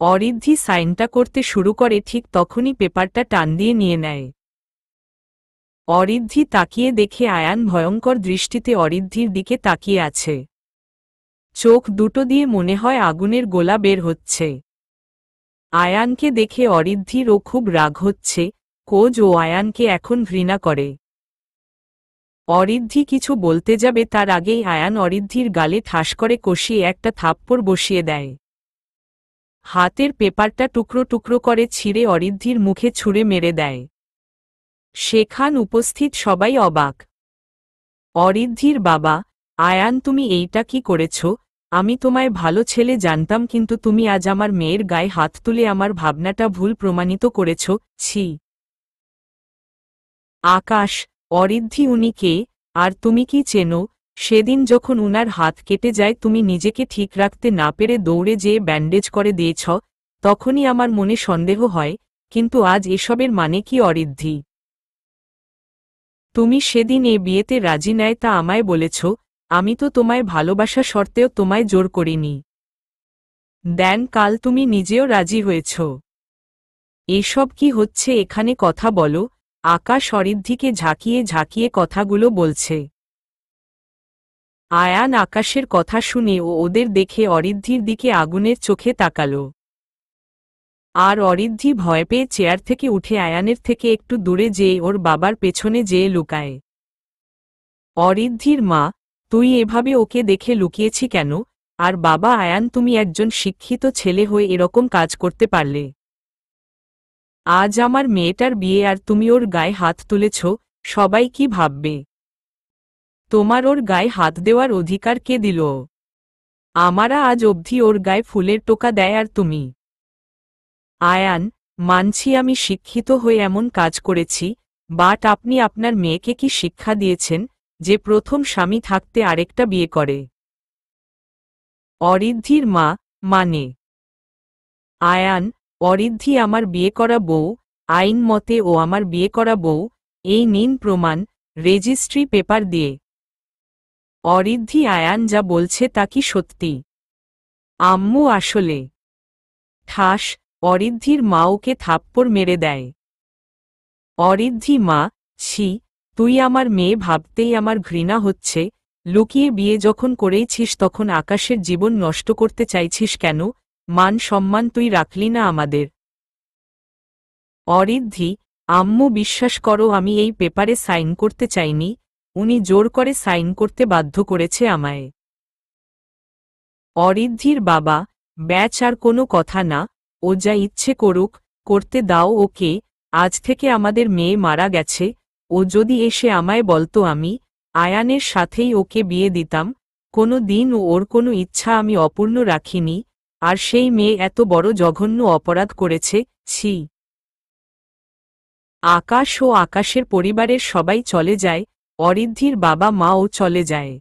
অরিদ্ধি সাইনটা করতে শুরু করে, ঠিক তখনই পেপারটা টান দিয়ে নিয়ে নেয়। অরিদ্ধি তাকিয়ে দেখে আয়ান ভয়ঙ্কর দৃষ্টিতে অরিদ্ধির দিকে তাকিয়ে আছে। চোখ দুটো দিয়ে মনে হয় আগুনের গোলা বের হচ্ছে। আয়ানকে দেখে অরিদ্ধিরও খুব রাগ হচ্ছে। কোজ ও আয়ানকে এখন ঘৃণা করে। অরিদ্ধি কিছু বলতে যাবে তার আগেই আয়ান অরিদ্ধির গালে ঠাস করে কষিয়ে একটা থাপ্পড় বসিয়ে দেয়। হাতের পেপারটা টুকরো টুকরো করে ছিঁড়ে অরিদ্ধির মুখে ছুঁড়ে মেরে দেয়। সেখান উপস্থিত সবাই অবাক। অরিদ্ধির বাবা, আয়ান তুমি এইটা কি করেছ? আমি তোমায় ভালো ছেলে জানতাম, কিন্তু তুমি আজ আমার মেয়ের গায়ে হাত তুলে আমার ভাবনাটা ভুল প্রমাণিত করেছ। ছি। আকাশ, অরিদ্ধি উনি কে, আর তুমি কি চেনো? সেদিন যখন উনার হাত কেটে যায় তুমি নিজেকে ঠিক রাখতে না পেরে দৌড়ে যেয়ে ব্যান্ডেজ করে দিয়েছ, তখনই আমার মনে সন্দেহ হয়, কিন্তু আজ এসবের মানে কি অরিদ্ধি? তুমি সেদিন এ বিয়েতে রাজি নয় তা আমায় বলেছ, আমি তো তোমায় ভালোবাসা সত্ত্বেও তোমায় জোর করিনি। দেন কাল তুমি নিজেও রাজি হয়েছ। এসব কি হচ্ছে এখানে? কথা বলো। আকাশ অরিদ্ধিকে ঝাঁকিয়ে ঝাঁকিয়ে কথাগুলো বলছে। আয়ান আকাশের কথা শুনে ও ওদের দেখে অরিদ্ধির দিকে আগুনের চোখে তাকাল। আর অরিদ্ধি ভয় পেয়ে চেয়ার থেকে উঠে আয়ানের থেকে একটু দূরে যেয়ে ওর বাবার পেছনে যেয়ে লুকায়। অরিদ্ধির মা, তুই এভাবে ওকে দেখে লুকিয়েছি কেন? আর বাবা, আয়ান তুমি একজন শিক্ষিত ছেলে হয়ে এরকম কাজ করতে পারলে? আজ আমার মেয়েটার বিয়ে আর তুমি ওর গায়ে হাত তুলেছ, সবাই কি ভাববে? তোমার ওর গায়ে হাত দেওয়ার অধিকার কে দিল? আমারা আজ অবধি ওর গায়ে ফুলের টোকা দেয় আর তুমি? আয়ান, মানছি আমি শিক্ষিত হয়ে এমন কাজ করেছি, বাট আপনি আপনার মেয়েকে কি শিক্ষা দিয়েছেন যে প্রথম স্বামী থাকতে আরেকটা বিয়ে করে? অরিদ্ধির মা, মানে? আয়ান, অরিদ্ধি আমার বিয়ে করা বউ, আইন মতে ও আমার বিয়ে করা বউ, এই নিন প্রমাণ, রেজিস্ট্রি পেপার দিয়ে। অরিদ্ধি, আয়ান যা বলছে তা কি সত্যি? আম্মু আসলে। ঠাস, অরিদ্ধির মা ওকে থাপ্পড় মেরে দেয়। অরিদ্ধি মা, ছি, তুই আমার মেয়ে ভাবতেই আমার ঘৃণা হচ্ছে। লুকিয়ে বিয়ে যখন করেইছিস তখন আকাশের জীবন নষ্ট করতে চাইছিস কেন? মান সম্মান তুই রাখলি না আমাদের। অরিদ্ধি, আম্মু বিশ্বাস করো আমি এই পেপারে সাইন করতে চাইনি, উনি জোর করে সাইন করতে বাধ্য করেছে আমায়। অরিদ্ধির বাবা, ব্যাচ আর কোনো কথা না, ও যা ইচ্ছে করুক, করতে দাও ওকে। আজ থেকে আমাদের মেয়ে মারা গেছে, ও যদি এসে আমায় বলতো আমি আয়ানের সাথেই ওকে বিয়ে দিতাম, কোনো দিন ওর কোনো ইচ্ছা আমি অপূর্ণ রাখিনি, আর সেই মেয়ে এত বড় জঘন্য অপরাধ করেছে, ছি। আকাশ ও আকাশের পরিবারের সবাই চলে যায়, অরিদ্ধির বাবা মাও চলে যায়।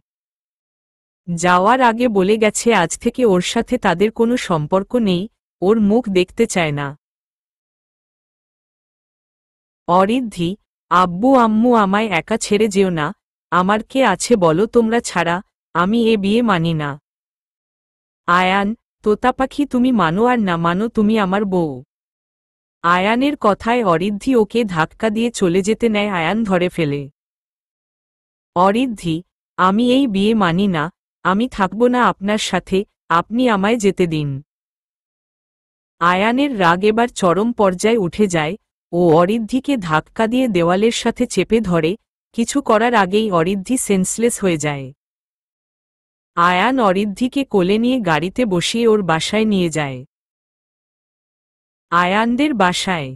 যাওয়ার আগে বলে গেছে আজ থেকে ওর সাথে তাদের কোনো সম্পর্ক নেই, ওর মুখ দেখতে চায় না। অরিদ্ধি, আব্বু আম্মু আমায় একা ছেড়ে যেও না, আমার কে আছে বলো তোমরা ছাড়া, আমি এ বিয়ে মানি না। আয়ান, তোতা পাখি তুমি মানো আর না মানো তুমি আমার বউ। আয়ানের কথায় অরিদ্ধি ওকে ধাক্কা দিয়ে চলে যেতে নেয়, আয়ান ধরে ফেলে। অরিদ্ধি, আমি এই বিয়ে মানি না, আমি থাকব না আপনার সাথে, আপনি আমায় যেতে দিন। আয়ানের রাগ এবার চরম পর্যায়ে উঠে যায়, ও অরিদ্ধিকে ধাক্কা দিয়ে দেওয়ালের সাথে চেপে ধরে, কিছু করার আগেই অরিদ্ধি সেন্সলেস হয়ে যায়। আয়ান অরিদ্ধিকে কোলে নিয়ে গাড়িতে বসিয়ে ওর বাসায় নিয়ে যায়। আয়ানদের বাসায়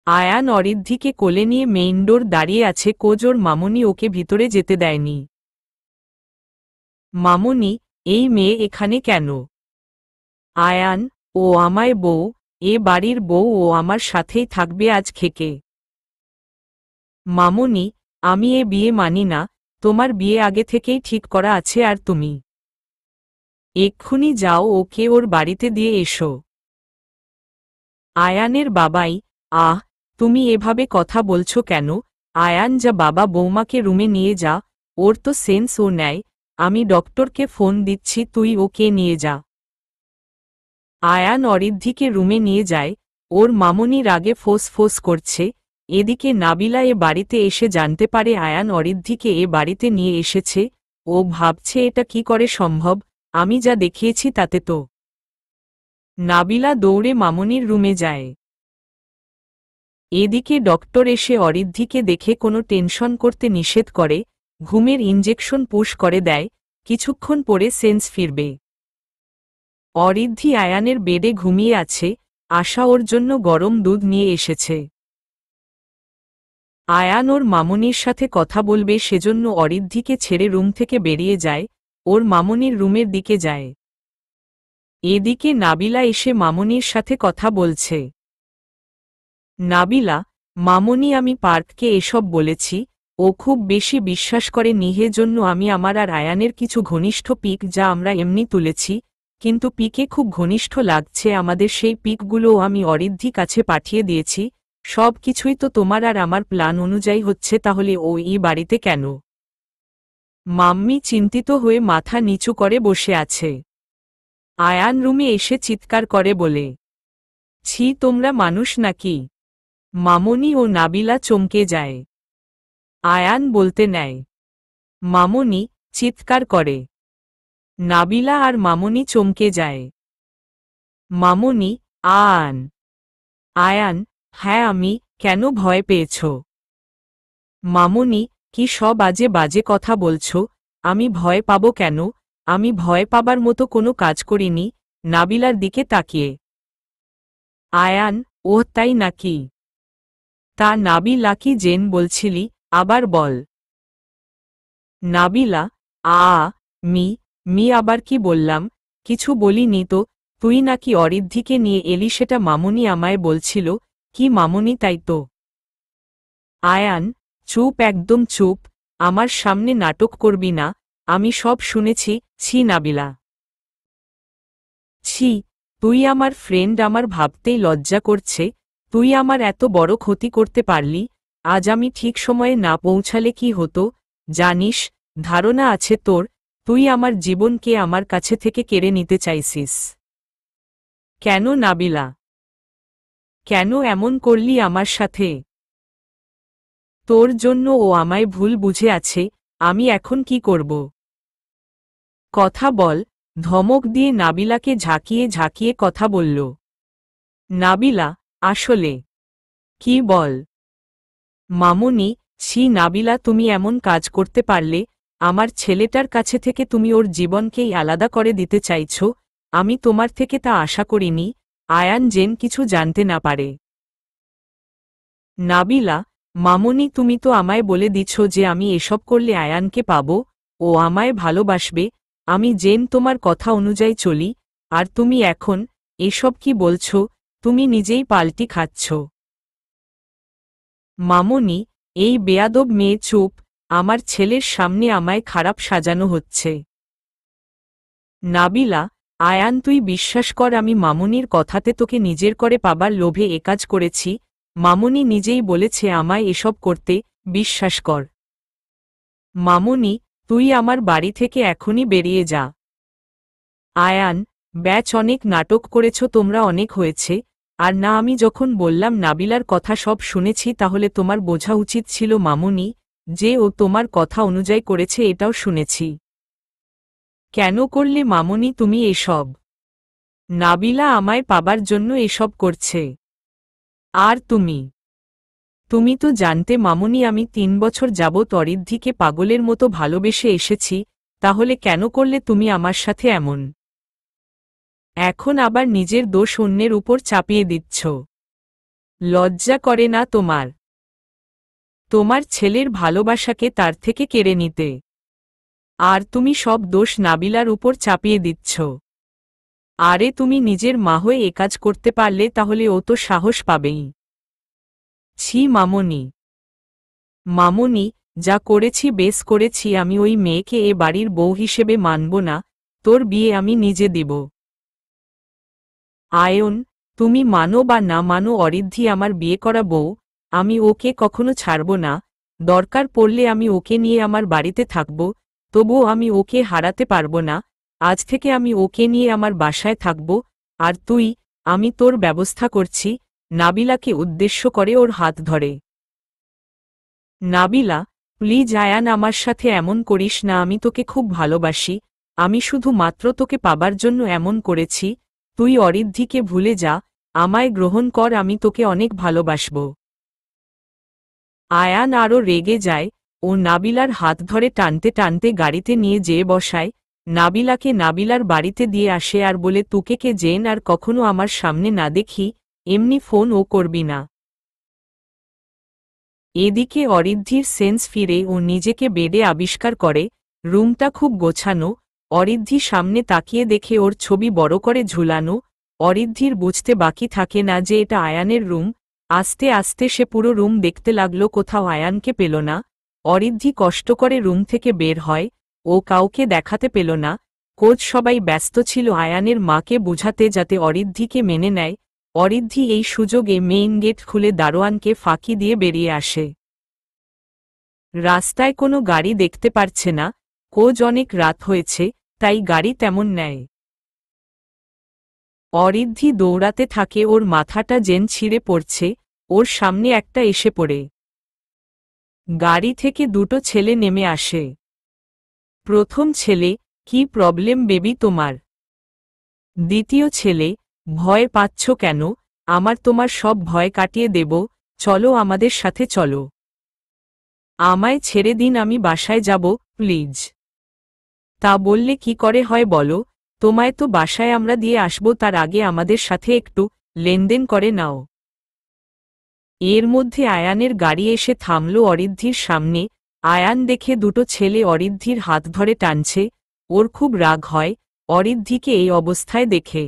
আয়ান অরিদ্ধিকে কোলে নিয়ে মেইন ডোর দাঁড়িয়ে আছে, কোজ ওর মামুনি ওকে ভিতরে যেতে দেয়নি। মামুনি, এই মেয়ে এখানে কেন? আয়ান, ও আমায় বউ, এ বাড়ির বউ, ও আমার সাথেই থাকবে আজ থেকে। মামুনি, আমি এ বিয়ে মানি না, তোমার বিয়ে আগে থেকেই ঠিক করা আছে আর তুমি এক্ষুনি যাও ওকে ওর বাড়িতে দিয়ে এসো। আয়ানের বাবাই, আহ, তুমি এভাবে কথা বলছো কেন? আয়ান যা, বাবা বৌমাকে রুমে নিয়ে যা, ওর তো সেন্স ও নেয়, আমি ডক্টরকে ফোন দিচ্ছি, তুই ওকে নিয়ে যা। আয়ান অরিদ্ধিকে রুমে নিয়ে যায়। ওর মামনি রাগে ফোঁস ফোঁস করছে। এদিকে নাবিলা এ বাড়িতে এসে জানতে পারে আয়ান অরিদ্ধিকে এ বাড়িতে নিয়ে এসেছে। ও ভাবছে এটা কি করে সম্ভব, আমি যা দেখিয়েছি তাতে তো। নাবিলা দৌড়ে মামনির রুমে যায়। এদিকে ডক্টর এসে অরিদ্ধিকে দেখে কোনো টেনশন করতে নিষেধ করে, ঘুমের ইঞ্জেকশন পুশ করে দেয়, কিছুক্ষণ পরে সেন্স ফিরবে। অরিদ্ধি আয়ানের বেডে ঘুমিয়ে আছে। আশা ওর জন্য গরম দুধ নিয়ে এসেছে। আয়ান ওর মামনির সাথে কথা বলবে সেজন্য অরিদ্ধিকে ছেড়ে রুম থেকে বেরিয়ে যায়, ওর মামনির রুমের দিকে যায়। এদিকে নাবিলা এসে মামনির সাথে কথা বলছে। নাবিলা, মামনি আমি পার্ককে এসব বলেছি, ও খুব বেশি বিশ্বাস করে নিহে জন্য আমি আমার আর আয়ানের কিছু ঘনিষ্ঠ পিক যা আমরা এমনি তুলেছি, কিন্তু পিকে খুব ঘনিষ্ঠ লাগছে আমাদের সেই পিকগুলোও আমি অরিদ্ধি কাছে পাঠিয়ে দিয়েছি। সব কিছুই তো তোমার আর আমার প্ল্যান অনুযায়ী হচ্ছে, তাহলে ও এই বাড়িতে কেন? মাম্মি চিন্তিত হয়ে মাথা নিচু করে বসে আছে। আয়ান রুমে এসে চিৎকার করে বলে, ছি তোমরা মানুষ নাকি? মামনি ও নাবিলা চমকে যায়। আয়ান বলতে নেয়। মামনি চিৎকার করে। নাবিলা আর মামনি চমকে যায়। মামনি, আয়ান। আয়ান, হ্যাঁ আমি, কেন ভয় পেয়েছ? মামনি, কি সব আজে বাজে কথা বলছ, আমি ভয় পাব কেন? আমি ভয় পাবার মতো কোনো কাজ করিনি। নাবিলার দিকে তাকিয়ে। আয়ান, ওহ তাই নাকি? তা নাবিলা কি জেন বলছিলি, আবার বল। নাবিলা, মি আবার কি বললাম? কিছু বলিনি তো। তুই নাকি অরিদ্ধিকে নিয়ে এলি সেটা মামনি আমায় বলছিল। কি মামনি তাই তো? আয়ান, চুপ একদম চুপ, আমার সামনে নাটক করবি না, আমি সব শুনেছি। ছি নাবিলা, ছি, তুই আমার ফ্রেন্ড, আমার ভাবতেই লজ্জা করছে। তুই আমার এত বড় ক্ষতি করতে পারলি। আজ আমি ঠিক সময়ে না পৌঁছালে কি হতো জানিস? ধারণা আছে তোর, তুই আমার জীবনকে আমার কাছে থেকে কেড়ে নিতে চাইছিস। কেন নাবিলা? কেন এমন করলি আমার সাথে? তোর জন্য ও আমায় ভুল বুঝে আছে। আমি এখন কি করব? কথা বল। ধমক দিয়ে নাবিলাকে ঝাঁকিয়ে ঝাঁকিয়ে কথা বলল। নাবিলা, আসলে কি বল। মামনি, ছি নাবিলা, তুমি এমন কাজ করতে পারলে? আমার ছেলেটার কাছে থেকে তুমি ওর জীবনকেই আলাদা করে দিতে চাইছ। আমি তোমার থেকে তা আশা করিনি। আয়ান জেন কিছু জানতে না পারে। নাবিলা, মামনি তুমি তো আমায় বলে দিচ্ছ যে আমি এসব করলে আয়ানকে পাব, ও আমায় ভালোবাসবে। আমি জেন তোমার কথা অনুযায়ী চলি, আর তুমি এখন এসব কি বলছ? তুমি নিজেই পাল্টি খাচ্ছ। মামনি, এই বেয়াদব মেয়ে চুপ, আমার ছেলের সামনে আমায় খারাপ সাজানো হচ্ছে। নাবিলা, আয়ান তুই বিশ্বাস কর আমি মামনির কথাতে তোকে নিজের করে পাবার লোভে একাজ করেছি। মামনি নিজেই বলেছে আমায় এসব করতে, বিশ্বাস কর। মামনি, তুই আমার বাড়ি থেকে এখনই বেরিয়ে যা। আয়ান, ব্যাচ অনেক নাটক করেছ তোমরা, অনেক হয়েছে। আর না, আমি যখন বললাম নাবিলার কথা সব শুনেছি, তাহলে তোমার বোঝা উচিত ছিল মামনি, যে ও তোমার কথা অনুযায়ী করেছে, এটাও শুনেছি। কেন করলে মামনি তুমি এসব? নাবিলা আমায় পাবার জন্য এসব করছে। আর তুমি তো জানতে মামনি আমি 3 বছর যাবৎ অরিদ্ধিকে পাগলের মতো ভালোবেসে এসেছি, তাহলে কেন করলে তুমি আমার সাথে এমন? এখন আবার নিজের দোষ অন্যের উপর চাপিয়ে দিচ্ছ। লজ্জা করে না তোমার? তোমার ছেলের ভালোবাসাকে তার থেকে কেড়ে নিতে, আর তুমি সব দোষ নাবিলার উপর চাপিয়ে দিচ্ছ। আরে তুমি নিজের মা হয়ে একাজ করতে পারলে তাহলে ও তো সাহস পাবেই। ছি মামনি। মামনি, যা করেছি বেশ করেছি, আমি ওই মেয়েকে এ বাড়ির বউ হিসেবে মানব না, তোর বিয়ে আমি নিজে দেব। আয়ন, তুমি মানো বা না মানো অরিদ্ধি আমার বিয়ে করা বউ, আমি ওকে কখনো ছাড়ব না। দরকার পড়লে আমি ওকে নিয়ে আমার বাড়িতে থাকব, তবুও আমি ওকে হারাতে পারব না। আজ থেকে আমি ওকে নিয়ে আমার বাসায় থাকব, আর তুই, আমি তোর ব্যবস্থা করছি। নাবিলাকে উদ্দেশ্য করে ওর হাত ধরে। নাবিলা, প্লিজ আয়ান, আমার সাথে এমন করিস না, আমি তোকে খুব ভালোবাসি, আমি শুধু মাত্র তোকে পাবার জন্য এমন করেছি, তুই অরিদ্ধিকে ভুলে যা, আমায় গ্রহণ কর, আমি তোকে অনেক ভালোবাসব। আয়ান আরও রেগে যায়, ও নাবিলার হাত ধরে টানতে টানতে গাড়িতে নিয়ে যেয়ে বসায়, নাবিলাকে নাবিলার বাড়িতে দিয়ে আসে আর বলে, তোকে কে জেন আর কখনো আমার সামনে না দেখি, এমনি ফোন ও করবি না। এদিকে অরিদ্ধির সেন্স ফিরে ও নিজেকে বেডে আবিষ্কার করে, রুমটা খুব গোছানো, অরিদ্ধি সামনে তাকিয়ে দেখে ওর ছবি বড় করে ঝুলানো, অরিদ্ধির বুঝতে বাকি থাকে না যে এটা আয়ানের রুম। আস্তে আস্তে সে পুরো রুম দেখতে লাগলো, কোথাও আয়ানকে পেল না। অরিদ্ধি কষ্ট করে রুম থেকে বের হয়, ও কাউকে দেখাতে পেল না। কোচ সবাই ব্যস্ত ছিল আয়ানের মাকে বুঝাতে যাতে অরিদ্ধিকে মেনে নেয়। অরিদ্ধি এই সুযোগে মেইন গেট খুলে দারোয়ানকে ফাঁকি দিয়ে বেরিয়ে আসে। রাস্তায় কোনো গাড়ি দেখতে পারছে না, কোচ অনেক রাত হয়েছে, তাই গাড়ি তেমন নেয়। অরিদ্ধি দৌড়াতে থাকে, ওর মাথাটা জেন ছিঁড়ে পড়ছে, ওর সামনে একটা এসে পড়ে। গাড়ি থেকে দুটো ছেলে নেমে আসে। প্রথম ছেলে, কি প্রবলেম বেবি তোমার? দ্বিতীয় ছেলে, ভয় পাচ্ছ কেন? আমার তোমার সব ভয় কাটিয়ে দেব, চলো আমাদের সাথে চলো। আমায় ছেড়ে দিন, আমি বাসায় যাব, প্লিজ। তা বললে কি করে হয় বলো, তোমায় তো বাসায় আমরা দিয়ে আসব, তার আগে আমাদের সাথে একটু লেনদেন করে নাও। এর মধ্যে আয়ানের গাড়ি এসে থামল অরিদ্ধির সামনে। আয়ান দেখে দুটো ছেলে অরিদ্ধির হাত ধরে টানছে, ওর খুব রাগ হয় অরিদ্ধিকে এই অবস্থায় দেখে।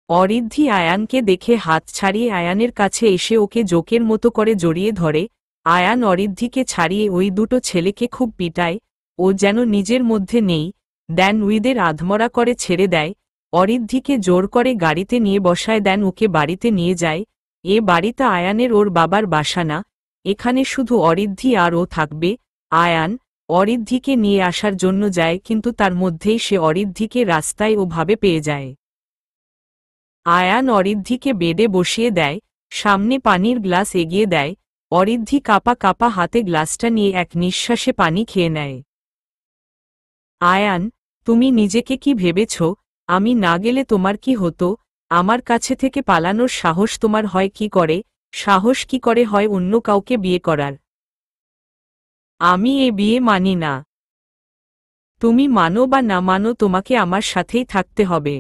অরিদ্ধি আয়ানকে দেখে হাত ছাড়িয়ে আয়ানের কাছে এসে ওকে জোকের মতো করে জড়িয়ে ধরে। আয়ান অরিদ্ধিকে ছাড়িয়ে ওই দুটো ছেলেকে খুব পিটায়, ও যেন নিজের মধ্যে নেই, দেন উইদের আধমরা করে ছেড়ে দেয়। অরিদ্ধিকে জোর করে গাড়িতে নিয়ে বসায়, দেন ওকে বাড়িতে নিয়ে যায়। এ বাড়িটা আয়ানের ওর বাবার বাসা না, এখানে শুধু অরিদ্ধি আর ও থাকবে। আয়ান অরিদ্ধিকে নিয়ে আসার জন্য যায়, কিন্তু তার মধ্যেই সে অরিদ্ধিকে রাস্তায় ওভাবে পেয়ে যায়। আয়ান অরিদ্ধিকে বেডে বসিয়ে দেয়, সামনে পানির গ্লাস এগিয়ে দেয়। অরিদ্ধি কাপা কাপা হাতে গ্লাসটা নিয়ে এক নিঃশ্বাসে পানি খেয়ে নেয়। আয়ান, তুমি নিজেকে কি ভেবেছ? আমি না গেলে তোমার কি হতো? আমার কাছে থেকে পালানোর সাহস তোমার হয় কি করে? সাহস কি করে হয় অন্য কাউকে বিয়ে করার? আমি এ বিয়ে মানি না। তুমি মানো বা না মানো, তোমাকে আমার সাথেই থাকতে হবে।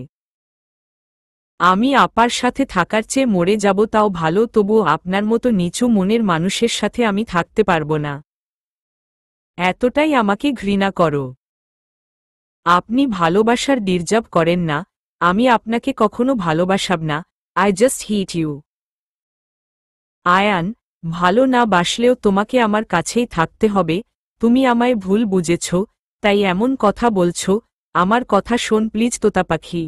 আমি আপার সাথে থাকার চেয়ে মরে যাব তাও ভালো, তবুও আপনার মতো নিচু মনের মানুষের সাথে আমি থাকতে পারব না। এতটাই আমাকে ঘৃণা করো? আপনি ভালোবাসার ডিজার্ভ করেন না, আমি আপনাকে কখনো ভালোবাসাব না। I just hit you. Ayaan, ভালো না বাসলেও তোমাকে আমার কাছেই থাকতে হবে। তুমি আমায় ভুল বুঝেছ, তাই এমন কথা বলছ। আমার কথা শোন প্লিজ তোতা পাখি।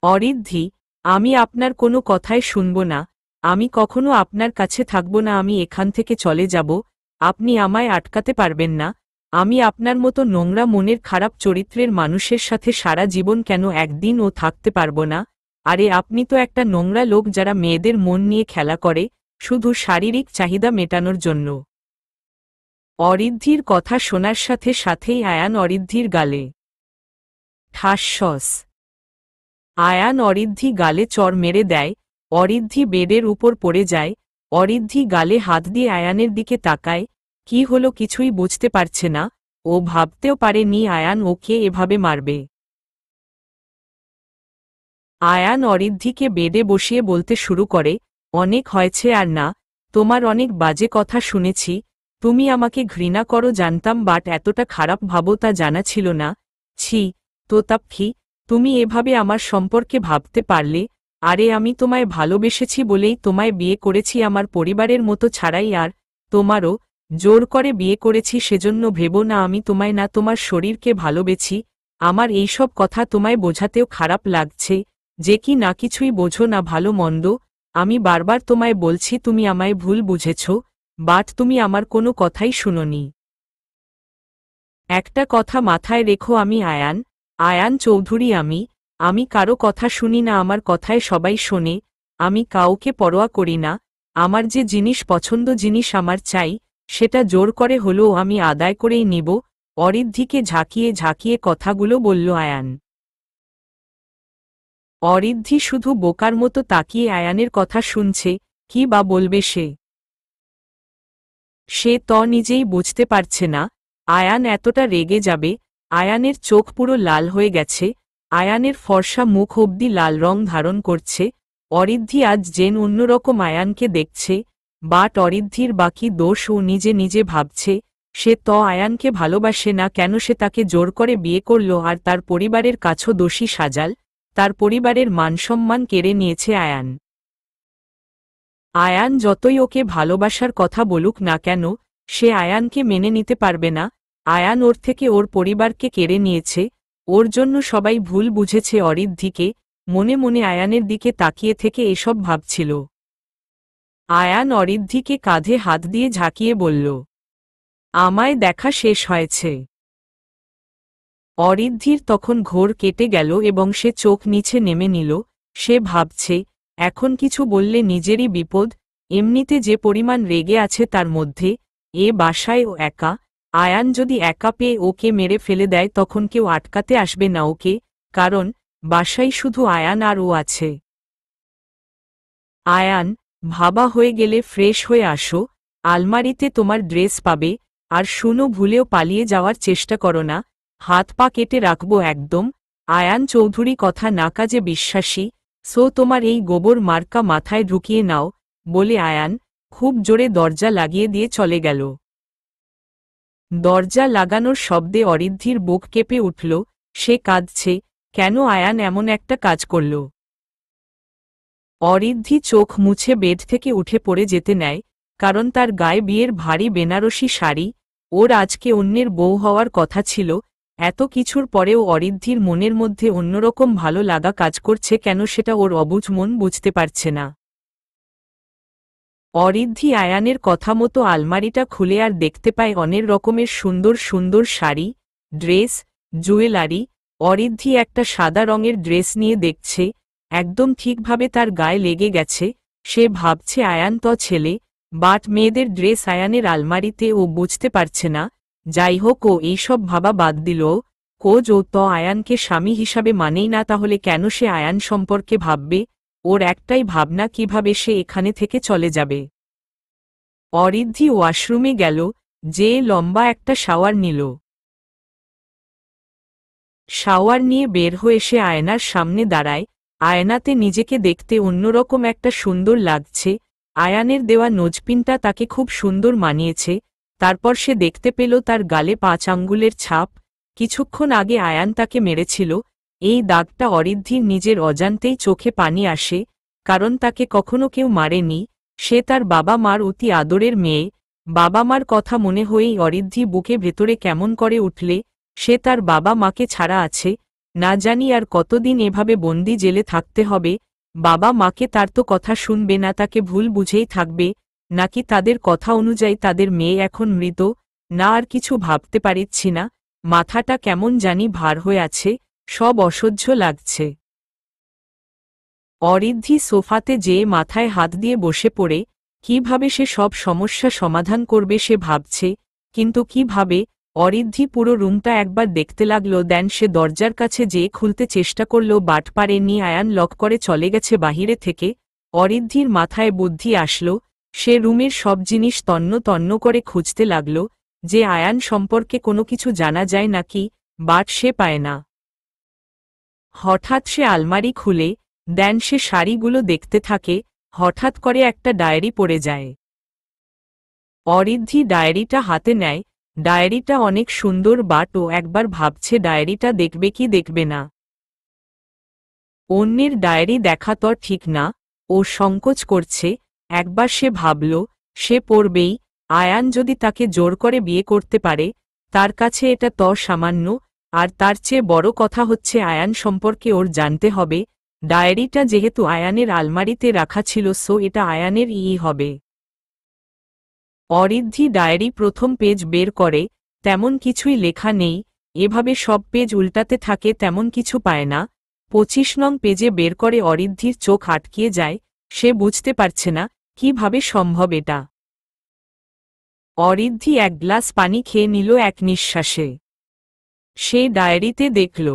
অরিদ্ধি, আমি আপনার কোনো কথাই শুনব না, আমি কখনো আপনার কাছে থাকব না, আমি এখান থেকে চলে যাব। আপনি আমায় আটকাতে পারবেন না। আমি আপনার মতো নোংরা মনের খারাপ চরিত্রের মানুষের সাথে সারা জীবন কেন একদিনও থাকতে পারব না। আরে আপনি তো একটা নোংরা লোক, যারা মেয়েদের মন নিয়ে খেলা করে শুধু শারীরিক চাহিদা মেটানোর জন্য। অরিদ্ধির কথা শোনার সাথে সাথেই আয়ান অরিদ্ধির গালে ঠাসস। আয়ান অরিদ্ধি গালে চড় মেরে দেয়, অরিদ্ধি বেডের উপর পড়ে যায়। অরিদ্ধি গালে হাত দিয়ে আয়ানের দিকে তাকায়, কি হলো কিছুই বুঝতে পারছে না, ও ভাবতেও পারেনি আয়ান ওকে এভাবে মারবে। আয়ান অরিদ্ধিকে বেডে বসিয়ে বলতে শুরু করে, অনেক হয়েছে আর না, তোমার অনেক বাজে কথা শুনেছি, তুমি আমাকে ঘৃণা করো জানতাম, বাট এতটা খারাপ ভাবো তা জানা ছিল না। ছি, তোতাপ্পি, তুমি এভাবে আমার সম্পর্কে ভাবতে পারলে? আরে আমি তোমায় ভালোবেসেছি বলেই তোমায় বিয়ে করেছি, আমার পরিবারের মতো ছাড়াই, আর তোমারও জোর করে বিয়ে করেছি, সেজন্য ভেবো না আমি তোমায় না তোমার শরীরকে ভালোবেছি। আমার এইসব কথা তোমায় বোঝাতেও খারাপ লাগছে, যে কি না কিছুই বোঝো না ভালো মন্দ। আমি বারবার তোমায় বলছি তুমি আমায় ভুল বুঝেছ, বাট তুমি আমার কোনো কথাই শুনোনি। একটা কথা মাথায় রেখো, আমি আয়ান, আয়ান চৌধুরী আমি কারো কথা শুনি না, আমার কথায় সবাই শোনে, আমি কাউকে পরোয়া করি না, আমার যে জিনিস পছন্দ, জিনিস আমার চাই, সেটা জোর করে হলেও আমি আদায় করেই নিব। অরিদ্ধিকে ঝাঁকিয়ে ঝাঁকিয়ে কথাগুলো বলল আয়ান। অরিদ্ধি শুধু বোকার মতো তাকিয়ে আয়ানের কথা শুনছে, কি বা বলবে সে। সে তো নিজেই বুঝতে পারছে না আয়ান এতটা রেগে যাবে। আয়ানের চোখ পুরো লাল হয়ে গেছে, আয়ানের ফর্সা মুখ অবধি লাল রং ধারণ করছে। অরিদ্ধি আজ যেন অন্যরকম আয়ানকে দেখছে, বাট অরিদ্ধির বাকি দোষ ও নিজে নিজে ভাবছে। সে তো আয়ানকে ভালোবাসে না, কেন সে তাকে জোর করে বিয়ে করল আর তার পরিবারের কাছেও দোষী সাজাল, তার পরিবারের মানসম্মান কেড়ে নিয়েছে আয়ান। আয়ান যতই ওকে ভালোবাসার কথা বলুক না কেন, সে আয়ানকে মেনে নিতে পারবে না। আয়ান ওর থেকে ওর পরিবারকে কেড়ে নিয়েছে, ওর জন্য সবাই ভুল বুঝেছে অরিদ্ধিকে। মনে মনে আয়ানের দিকে তাকিয়ে থেকে এসব ভাবছিল। আয়ান অরিদ্ধিকে কাঁধে হাত দিয়ে ঝাঁকিয়ে বলল, আমায় দেখা শেষ হয়েছে। অরিদ্ধির তখন ঘোর কেটে গেল এবং সে চোখ নিচে নেমে নিল। সে ভাবছে, এখন কিছু বললে নিজেরই বিপদ, এমনিতে যে পরিমাণ রেগে আছে তার মধ্যে, এ বাসায় ও একা, আয়ান যদি একা পেয়ে ওকে মেরে ফেলে দেয় তখন কেউ আটকাতে আসবে না ওকে, কারণ বাসায় শুধু আয়ান আর ও আছে। আয়ান, ভাবা হয়ে গেলে ফ্রেশ হয়ে আসো, আলমারিতে তোমার ড্রেস পাবে, আর শুনো ভুলেও পালিয়ে যাওয়ার চেষ্টা করো না, হাত পা কেটে রাখবো একদম। আয়ান চৌধুরী কথা না কাজে বিশ্বাসী, সো তোমার এই গোবর মার্কা মাথায় ঢুকিয়ে নাও, বলে আয়ান খুব জোরে দরজা লাগিয়ে দিয়ে চলে গেল। দরজা লাগানোর শব্দে অরিদ্ধির বুক কেঁপে উঠল, সে কাঁদছে, কেন আয়ান এমন একটা কাজ করল। অরিদ্ধি চোখ মুছে বেড থেকে উঠে পড়ে যেতে নেয়, কারণ তার গায়ে বিয়ের ভারী বেনারসি শাড়ি, ওর আজকে অন্যের বউ হওয়ার কথা ছিল। এত কিছুর পরেও অরিদ্ধির মনের মধ্যে অন্যরকম ভালো লাগা কাজ করছে, কেন সেটা ওর অবুঝ মন বুঝতে পারছে না। অরিদ্ধি আয়ানের কথা মতো আলমারিটা খুলে আর দেখতে পায় অনেক রকমের সুন্দর সুন্দর শাড়ি, ড্রেস, জুয়েলারি। অরিদ্ধি একটা সাদা রঙের ড্রেস নিয়ে দেখছে, একদম ঠিকভাবে তার গায়ে লেগে গেছে। সে ভাবছে আয়ান তো ছেলে, বাট মেয়েদের ড্রেস আয়ানের আলমারিতে ও বুঝতে পারছে না। যাই হোক, ও এইসব ভাবা বাদ দিল, কোজ ও তো আয়ানকে স্বামী হিসাবে মানেই না, তাহলে কেন সে আয়ান সম্পর্কে ভাববে। ওর একটাই ভাবনা, কিভাবে সে এখানে থেকে চলে যাবে। অরিদ্ধি ওয়াশরুমে গেল, যে লম্বা একটা শাওয়ার নিল। শাওয়ার নিয়ে বের হয়ে সে আয়নার সামনে দাঁড়ায়, আয়নাতে নিজেকে দেখতে অন্যরকম একটা সুন্দর লাগছে। আয়ানের দেওয়া নোজপিনটা তাকে খুব সুন্দর মানিয়েছে। তারপর সে দেখতে পেল তার গালে 5 আঙ্গুলের ছাপ, কিছুক্ষণ আগে আয়ান তাকে মেরেছিল। এই দাগটা অরিদ্ধির নিজের অজান্তেই চোখে পানি আসে, কারণ তাকে কখনো কেউ মারেনি। সে তার বাবা মার অতি আদরের মেয়ে, বাবা মার কথা মনে হয়েই অরিদ্ধি বুকে ভেতরে কেমন করে উঠলে। সে তার বাবা মাকে ছাড়া আছে, না জানি আর কতদিন এভাবে বন্দি জেলে থাকতে হবে। বাবা মাকে তার তো কথা শুনবে না, তাকে ভুল বুঝেই থাকবে, নাকি তাদের কথা অনুযায়ী তাদের মেয়ে এখন মৃত, না আর কিছু ভাবতে পারছি না। মাথাটা কেমন জানি ভার হয়ে আছে, সব অসহ্য লাগছে। অরিদ্ধি সোফাতে যেয়ে মাথায় হাত দিয়ে বসে পড়ে, কিভাবে সে সব সমস্যা সমাধান করবে সে ভাবছে, কিন্তু কিভাবে। অরিদ্ধি পুরো রুমটা একবার দেখতে লাগলো, দেন সে দরজার কাছে যেয়ে খুলতে চেষ্টা করল, বাট পারেনি। আয়ান লক করে চলে গেছে বাহিরে থেকে। অরিদ্ধির মাথায় বুদ্ধি আসলো, সে রুমের সব জিনিস তন্ন তন্ন করে খুঁজতে লাগল, যে আয়ান সম্পর্কে কোনো কিছু জানা যায় নাকি, বাট সে পায় না। হঠাৎ সে আলমারি খুলে, দেন সে শাড়িগুলো দেখতে থাকে, হঠাৎ করে একটা ডায়েরি পড়ে যায়। অরিদ্ধি ডায়েরিটা হাতে নেয়, ডায়েরিটা অনেক সুন্দর, বাট ও একবার ভাবছে ডায়েরিটা দেখবে কি দেখবে না। অন্যের ডায়েরি দেখা তো ঠিক না, ও সংকোচ করছে। একবার সে ভাবল, সে পড়বেই। আয়ান যদি তাকে জোর করে বিয়ে করতে পারে, তার কাছে এটা তো সামান্য, আর তার চেয়ে বড় কথা হচ্ছে আয়ান সম্পর্কে ওর জানতে হবে। ডায়েরিটা যেহেতু আয়ানের আলমারিতে রাখা ছিল, সো এটা আয়ানের হবে। অরিদ্ধি ডায়েরি প্রথম পেজ বের করে, তেমন কিছুই লেখা নেই। এভাবে সব পেজ উল্টাতে থাকে, তেমন কিছু পায় না। 25 নং পেজে বের করে অরিদ্ধির চোখ আটকিয়ে যায়, সে বুঝতে পারছে না কিভাবে সম্ভব এটা। অরিদ্ধি এক গ্লাস পানি খেয়ে নিল এক নিঃশ্বাসে। সে ডায়েরিতে দেখল,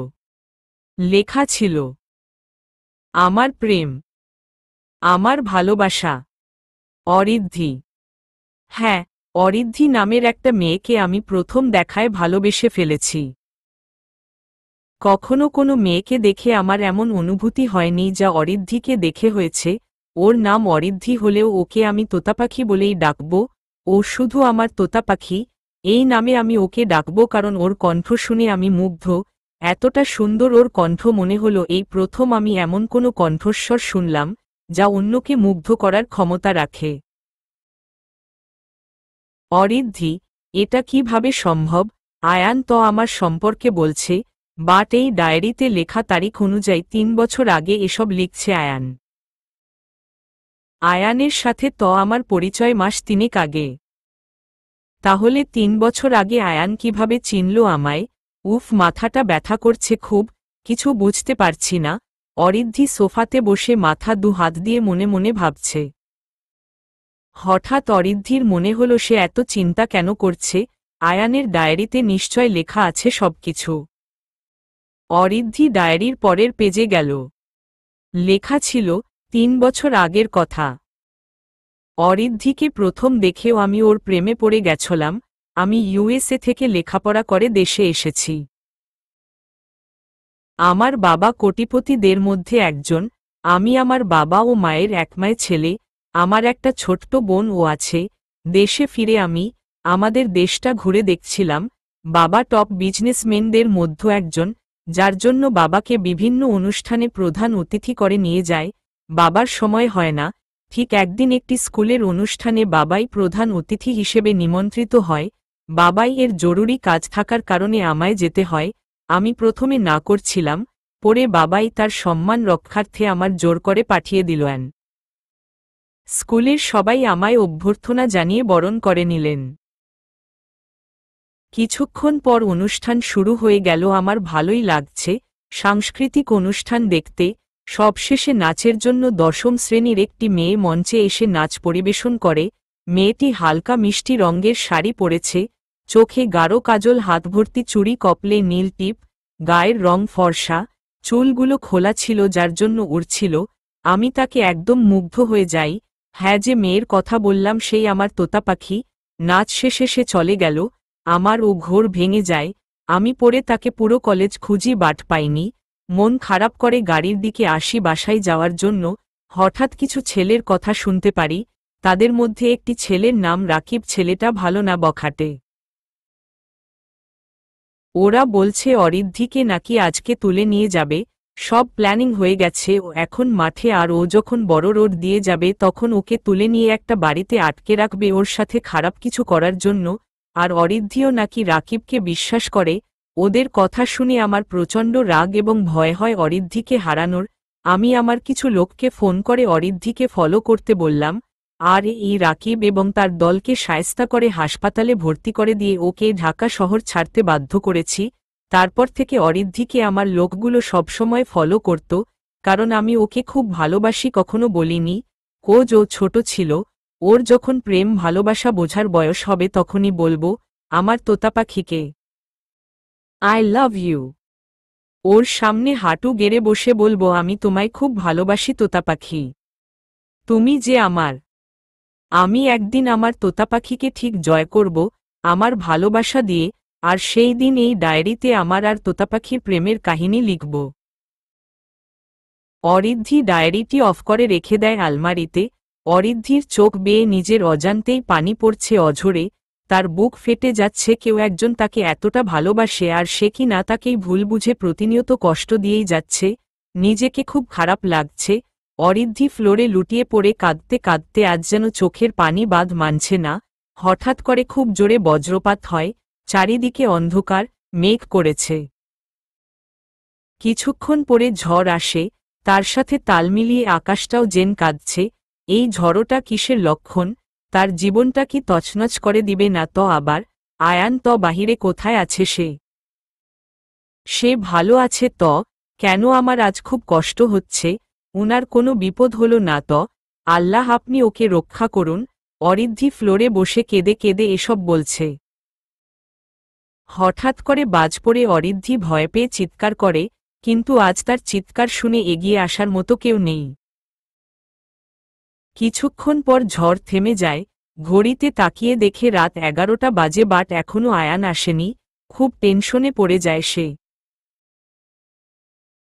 লেখা ছিল, আমার প্রেম, আমার ভালোবাসা, অরিদ্ধি। হ্যাঁ, অরিদ্ধি নামের একটা মেয়েকে আমি প্রথম দেখায় ভালোবেসে ফেলেছি। কখনো কোনো মেয়েকে দেখে আমার এমন অনুভূতি হয়নি যা অরিদ্ধিকে দেখে হয়েছে। ওর নাম অরিদ্ধি হলেও ওকে আমি তোতাপাখি বলেই ডাকব। ও শুধু আমার তোতাপাখি, এই নামে আমি ওকে ডাকব কারণ ওর কণ্ঠ শুনে আমি মুগ্ধ। এতটা সুন্দর ওর কণ্ঠ, মনে হলো এই প্রথম আমি এমন কোনো কণ্ঠস্বর শুনলাম যা অন্যকে মুগ্ধ করার ক্ষমতা রাখে। অরিদ্ধি, এটা কিভাবে সম্ভব? আয়ান তো আমার সম্পর্কে বলছে, বাট এই ডায়েরিতে লেখা তারিখ অনুযায়ী 3 বছর আগে এসব লিখছে আয়ান। আয়ানের সাথে তো আমার পরিচয় মাস 3 আগে। তাহলে 3 বছর আগে আয়ান কিভাবে চিনল আমায়? উফ, মাথাটা ব্যথা করছে খুব, কিছু বুঝতে পারছি না। অরিদ্ধি সোফাতে বসে মাথা 2 হাত দিয়ে মনে মনে ভাবছে। হঠাৎ অরিদ্ধির মনে হল সে এত চিন্তা কেন করছে? আয়ানের ডায়েরিতে নিশ্চয় লেখা আছে সবকিছু। অরিদ্ধি ডায়েরির পরের পেজে গেল। লেখা ছিল 3 বছর আগের কথা। অরিদ্ধিকে প্রথম দেখেও আমি ওর প্রেমে পড়ে গেছলাম। আমি ইউএসএ থেকে লেখাপড়া করে দেশে এসেছি। আমার বাবা কোটিপতিদের মধ্যে একজন। আমি আমার বাবা ও মায়ের একমায় ছেলে। আমার একটা ছোট্ট বোনও আছে। দেশে ফিরে আমি আমাদের দেশটা ঘুরে দেখছিলাম। বাবা টপ বিজনেসম্যানদের মধ্যে একজন, যার জন্য বাবাকে বিভিন্ন অনুষ্ঠানে প্রধান অতিথি করে নিয়ে যায়। বাবার সময় হয় না। ঠিক একদিন একটি স্কুলের অনুষ্ঠানে বাবাই প্রধান অতিথি হিসেবে নিমন্ত্রিত হয়। বাবাই এর জরুরি কাজ থাকার কারণে আমায় যেতে হয়। আমি প্রথমে না করছিলাম, পরে বাবাই তার সম্মান রক্ষার্থে আমার জোর করে পাঠিয়ে দিলেন। স্কুলের সবাই আমায় অভ্যর্থনা জানিয়ে বরণ করে নিলেন। কিছুক্ষণ পর অনুষ্ঠান শুরু হয়ে গেল। আমার ভালোই লাগছে সাংস্কৃতিক অনুষ্ঠান দেখতে। সবশেষে নাচের জন্য 10ম শ্রেণীর একটি মেয়ে মঞ্চে এসে নাচ পরিবেশন করে। মেয়েটি হালকা মিষ্টি রঙের শাড়ি পরেছে, চোখে গাঢ় কাজল, হাত ভর্তি চুড়ি, কপলে নীল টিপ, গায়ের রং ফর্সা, চুলগুলো খোলা ছিল যার জন্য উড়ছিল। আমি তাকে একদম মুগ্ধ হয়ে যাই। হ্যাঁ, যে মেয়ের কথা বললাম সেই আমার তোতাপাখি। নাচ শেষে সে চলে গেল। আমার ও ঘোর ভেঙে যায়। আমি পরে তাকে পুরো কলেজ খুঁজি, বাট পাইনি। মন খারাপ করে গাড়ির দিকে আসি বাসায় যাওয়ার জন্য। হঠাৎ কিছু ছেলের কথা শুনতে পারি। তাদের মধ্যে একটি ছেলের নাম রাকিব। ছেলেটা ভালো না, বখাটে। ওরা বলছে অরিদ্ধিকে নাকি আজকে তুলে নিয়ে যাবে। সব প্ল্যানিং হয়ে গেছে, ও এখন মাঠে, আর ও যখন বড় রোড দিয়ে যাবে তখন ওকে তুলে নিয়ে একটা বাড়িতে আটকে রাখবে ওর সাথে খারাপ কিছু করার জন্য। আর অরিদ্ধিও নাকি রাকিবকে বিশ্বাস করে। ওদের কথা শুনে আমার প্রচণ্ড রাগ এবং ভয় হয় অরিদ্ধিকে হারানোর। আমি আমার কিছু লোককে ফোন করে অরিদ্ধিকে ফলো করতে বললাম। আর এই রাকিব এবং তার দলকে শায়েস্তা করে হাসপাতালে ভর্তি করে দিয়ে ওকে ঢাকা শহর ছাড়তে বাধ্য করেছি। তারপর থেকে অরিদ্ধিকে আমার লোকগুলো সবসময় ফলো করত, কারণ আমি ওকে খুব ভালোবাসি কখনো বলিনি। কোজ ও ছোট ছিল, ওর যখন প্রেম ভালোবাসা বোঝার বয়স হবে তখনই বলবো আমার তোতাপাখিকে আই লাভ ইউ। ওর সামনে হাঁটু গেড়ে বসে বলবো আমি তোমায় খুব ভালোবাসি তোতাপাখি, তুমি যে আমার। আমি একদিন আমার তোতাপাখিকে ঠিক জয় করব আমার ভালোবাসা দিয়ে। আর সেই দিন এই ডায়েরিতে আমার আর তোতাপাখির প্রেমের কাহিনী লিখব। অরিদ্ধি ডায়েরিটি অফ করে রেখে দেয় আলমারিতে। অরিদ্ধির চোখ বেয়ে নিজের অজান্তেই পানি পড়ছে অঝরে। তার বুক ফেটে যাচ্ছে, কেউ একজন তাকে এতটা ভালোবাসে আর সে কি না তাকেই ভুল বুঝে প্রতিনিয়ত কষ্ট দিয়েই যাচ্ছে। নিজেকে খুব খারাপ লাগছে। অরিদ্ধি ফ্লোরে লুটিয়ে পড়ে কাঁদতে কাঁদতে আজ যেন চোখের পানি বাঁধ মানছে না। হঠাৎ করে খুব জোরে বজ্রপাত হয়। চারিদিকে অন্ধকার, মেঘ করেছে। কিছুক্ষণ পরে ঝড় আসে, তার সাথে তাল মিলিয়ে আকাশটাও যেন কাঁদছে। এই ঝড়টা কিসের লক্ষণ? তার জীবনটা কি তছনছ করে দিবে না তো আবার? আয়ান তো বাহিরে কোথায় আছে সে? সে ভালো আছে তো? কেন আমার আজ খুব কষ্ট হচ্ছে? উনার কোনো বিপদ হলো না তো? আল্লাহ আপনি ওকে রক্ষা করুন। অরিদ্ধি ফ্লোরে বসে কেঁদে কেঁদে এসব বলছে। হঠাৎ করে বাজ পড়ে অরিদ্ধি ভয় পেয়ে চিৎকার করে, কিন্তু আজ তার চিৎকার শুনে এগিয়ে আসার মতো কেউ নেই। কিছুক্ষণ পর ঝড় থেমে যায়, ঘড়িতে তাকিয়ে দেখে রাত 11টা বাজে, বাট এখনো আয়ান আসেনি। খুব টেনশনে পড়ে যায় সে।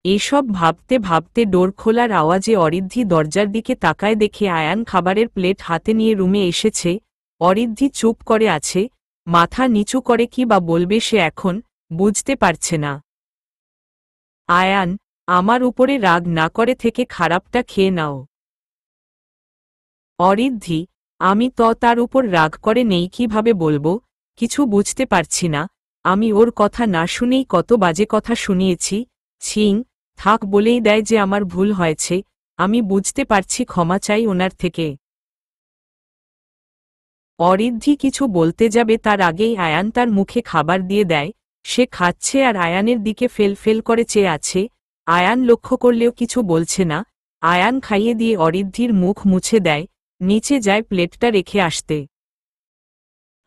এসব ভাবতে ভাবতে ডোর খোলার আওয়াজে অরিদ্ধি দরজার দিকে তাকায়, দেখে আয়ান খাবারের প্লেট হাতে নিয়ে রুমে এসেছে। অরিদ্ধি চুপ করে আছে, মাথা নিচু করে, কি বা বলবে সে এখন বুঝতে পারছে না। আয়ান, আমার উপরে রাগ না করে থেকে খারাপটা খেয়ে নাও। অরিদ্ধি, আমি তো তার উপর রাগ করে নেই, কিভাবে বলবো? কিছু বুঝতে পারছি না। আমি ওর কথা না শুনেই কত বাজে কথা শুনিয়েছি। ছিং, থাক বলেই দেয় যে আমার ভুল হয়েছে। আমি বুঝতে পারছি, ক্ষমা চাই ওনার থেকে। অরিদ্ধি কিছু বলতে যাবে তার আগেই আয়ান তার মুখে খাবার দিয়ে দেয়। সে খাচ্ছে আর আয়ানের দিকে ফেল ফেল করে চেয়ে আছে। আয়ান লক্ষ্য করলেও কিছু বলছে না। আয়ান খাইয়ে দিয়ে অরিদ্ধির মুখ মুছে দেয়, নিচে যায় প্লেটটা রেখে আসতে।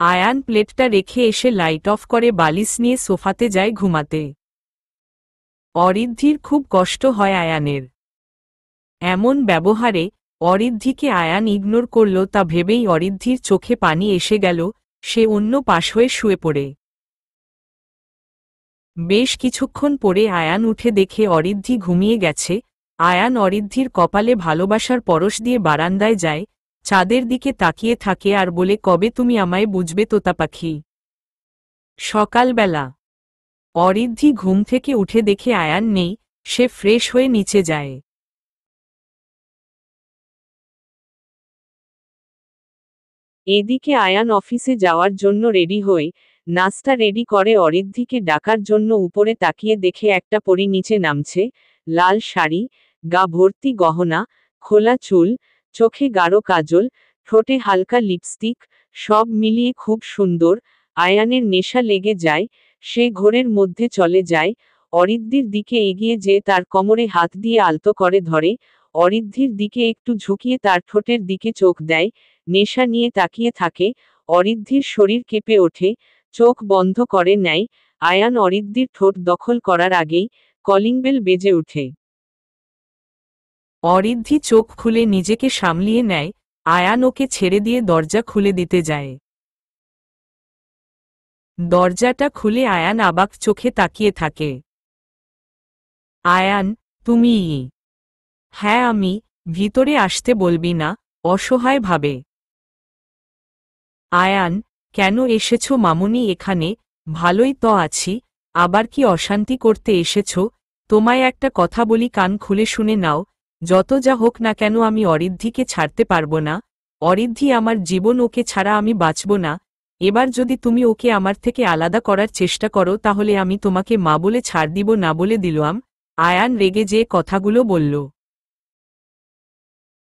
আয়ান প্লেটটা রেখে এসে লাইট অফ করে বালিশ নিয়ে সোফাতে যায় ঘুমাতে। অরিদ্ধির খুব কষ্ট হয় আয়ানের এমন ব্যবহারে। অরিদ্ধিকে আয়ান ইগনোর করল তা ভেবেই অরিদ্ধির চোখে পানি এসে গেল। সে অন্য পাশ হয়ে শুয়ে পড়ে। বেশ কিছুক্ষণ পরে আয়ান উঠে দেখে অরিদ্ধি ঘুমিয়ে গেছে। আয়ান অরিদ্ধির কপালে ভালোবাসার পরশ দিয়ে বারান্দায় যায়, চাঁদের দিকে তাকিয়ে থাকে আর বলে, কবে তুমি আমায় বুঝবে তোতা পাখি? সকালবেলা অরিদ্ধি ঘুম থেকে উঠে দেখে আয়ান নেই। সে ফ্রেশ হয়ে নিচে যায়। এদিকে আয়ান অফিসে যাওয়ার জন্য রেডি হয়ে নাস্তা রেডি করে। অরিদ্ধিকে ডাকার জন্য উপরে তাকিয়ে দেখে একটা পরী নিচে নামছে। লাল শাড়ি, গা ভর্তি গহনা, খোলা চুল, চোখে গাঢ় কাজল, ঠোঁটে হালকা লিপস্টিক, সব মিলিয়ে খুব সুন্দর। আয়ানের নেশা লেগে যায়। সে ঘোরের মধ্যে চলে যায়। অরিদ্ধির দিকে এগিয়ে যেয়ে তার কোমরে হাত দিয়ে আলতো করে ধরে। অরিদ্ধির দিকে একটু ঝুঁকিয়ে তার ঠোঁটের দিকে চোখ দেয়। নেশা নিয়ে তাকিয়ে থাকে। অরিদ্ধির শরীর কেঁপে ওঠে, চোখ বন্ধ করে নেয়। আয়ান অরিদ্ধির ঠোঁট দখল করার আগেই কলিং বেল বেজে ওঠে। অরিদ্ধি চোখ খুলে নিজেকে সামলিয়ে নেয়। আয়ান ওকে ছেড়ে দিয়ে দরজা খুলে দিতে যায়। দরজাটা খুলে আয়ান অবাক চোখে তাকিয়ে থাকে। আয়ান, তুমি? হ্যাঁ আমি। ভিতরে আসতে বলবি না? অসহায় ভাবে। আয়ান, কেন এসেছো মামুনি এখানে? ভালোই তো আছি, আবার কি অশান্তি করতে এসেছো? তোমায় একটা কথা বলি, কান খুলে শুনে নাও। যত যা হোক না কেন আমি অরিদ্ধিকে ছাড়তে পারবো না। অরিদ্ধি আমার জীবন, ওকে ছাড়া আমি বাঁচব না। এবার যদি তুমি ওকে আমার থেকে আলাদা করার চেষ্টা করো তাহলে আমি তোমাকে মা বলে ছাড় দিব না বলে দিলাম। আয়ান রেগে যে কথাগুলো বলল।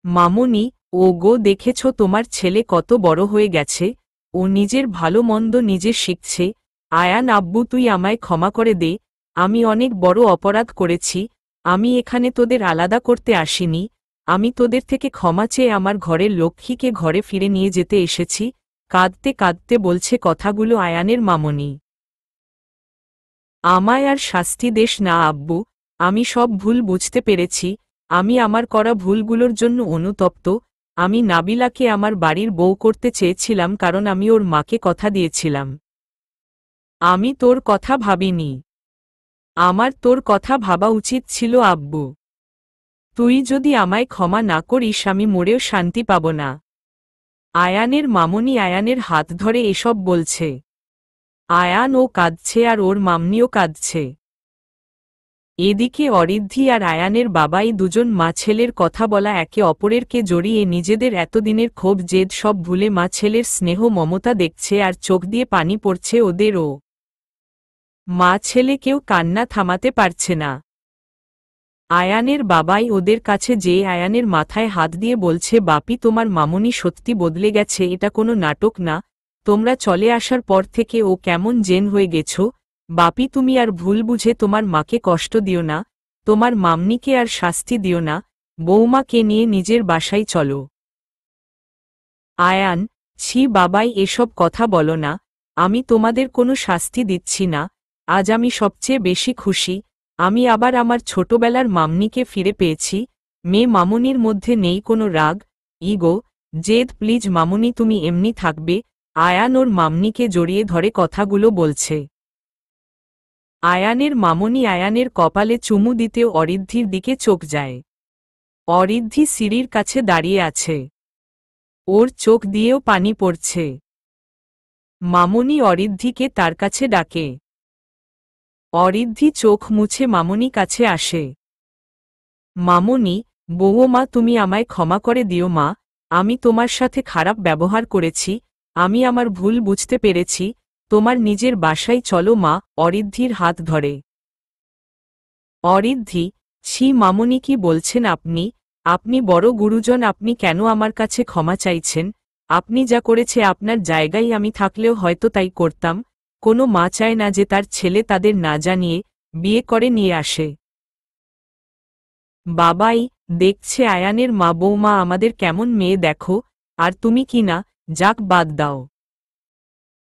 মামুনি, ও গো, দেখেছ তোমার ছেলে কত বড় হয়ে গেছে? ও নিজের ভালো মন্দ নিজে শিখছে। আয়ান আব্বু, তুই আমায় ক্ষমা করে দে। আমি অনেক বড় অপরাধ করেছি। আমি এখানে তোদের আলাদা করতে আসিনি। আমি তোদের থেকে ক্ষমা চেয়ে আমার ঘরের লক্ষ্মীকে ঘরে ফিরে নিয়ে যেতে এসেছি। কাঁদতে কাঁদতে বলছে কথাগুলো আয়ানের মামুনি। আমায় আর শাস্তি দেশ না আব্বু। আমি সব ভুল বুঝতে পেরেছি। আমি আমার করা ভুলগুলোর জন্য অনুতপ্ত। আমি নাবিলাকে আমার বাড়ির বউ করতে চেয়েছিলাম কারণ আমি ওর মাকে কথা দিয়েছিলাম। আমি তোর কথা ভাবিনি। আমার তোর কথা ভাবা উচিত ছিল আব্বু। তুই যদি আমায় ক্ষমা না করিস আমি মরেও শান্তি পাব না। আয়ানের মামুনি আয়ানের হাত ধরে এসব বলছে। আয়ান ও কাঁদছে আর ওর মামনিও কাঁদছে। এদিকে অরিদ্ধি আর আয়ানের বাবাই দুজন মা ছেলের কথা বলা একে অপরেরকে জড়িয়ে নিজেদের এতদিনের ক্ষোভ জেদ সব ভুলে মা ছেলের স্নেহ মমতা দেখছে আর চোখ দিয়ে পানি পড়ছে ওদেরও। মা ছেলে কেউ কান্না থামাতে পারছে না। আয়ানের বাবাই ওদের কাছে যেয়ে আয়ানের মাথায় হাত দিয়ে বলছে, বাপি তোমার মামুনি সত্যি বদলে গেছে, এটা কোনো নাটক না। তোমরা চলে আসার পর থেকে ও কেমন জেন হয়ে গেছো। বাপি তুমি আর ভুল বুঝে তোমার মাকে কষ্ট দিও না, তোমার মামনিকে আর শাস্তি দিও না, বৌমাকে নিয়ে নিজের বাসায় চলো। আয়ান, ছি বাবাই এসব কথা বলো না, আমি তোমাদের কোনো শাস্তি দিচ্ছি না, আজ আমি সবচেয়ে বেশি খুশি, আমি আবার আমার ছোটবেলার মামনিকে ফিরে পেয়েছি, মেয়ে মামুনির মধ্যে নেই কোনো রাগ, ইগো, জেদ প্লিজ মামুনি তুমি এমনি থাকবে। আয়ান ওর মামনিকে জড়িয়ে ধরে কথাগুলো বলছে। আয়ানের মামুনি আয়ানের কপালে চুমু দিতেও অরিদ্ধির দিকে চোখ যায়। অরিদ্ধি সিঁড়ির কাছে দাঁড়িয়ে আছে। ওর চোখ দিয়েও পানি পড়ছে। মামুনি অরিদ্ধিকে তার কাছে ডাকে। অরিদ্ধি চোখ মুছে মামুনি কাছে আসে। মামুনি, বৌমা তুমি আমায় ক্ষমা করে দিও মা, আমি তোমার সাথে খারাপ ব্যবহার করেছি, আমি আমার ভুল বুঝতে পেরেছি, তোমার নিজের বাসায় চলো মা। অরিদ্ধির হাত ধরে। অরিদ্ধি, ছি মামুনি কি বলছেন আপনি, আপনি বড় গুরুজন, আপনি কেন আমার কাছে ক্ষমা চাইছেন, আপনি যা করেছে আপনার জায়গায় আমি থাকলেও হয়তো তাই করতাম, কোনো মা চায় না যে তার ছেলে তাদের না জানিয়ে বিয়ে করে নিয়ে আসে। বাবাই, দেখছে আয়ানের মা বৌমা আমাদের কেমন মেয়ে দেখো, আর তুমি কি না, যাক বাদ দাও।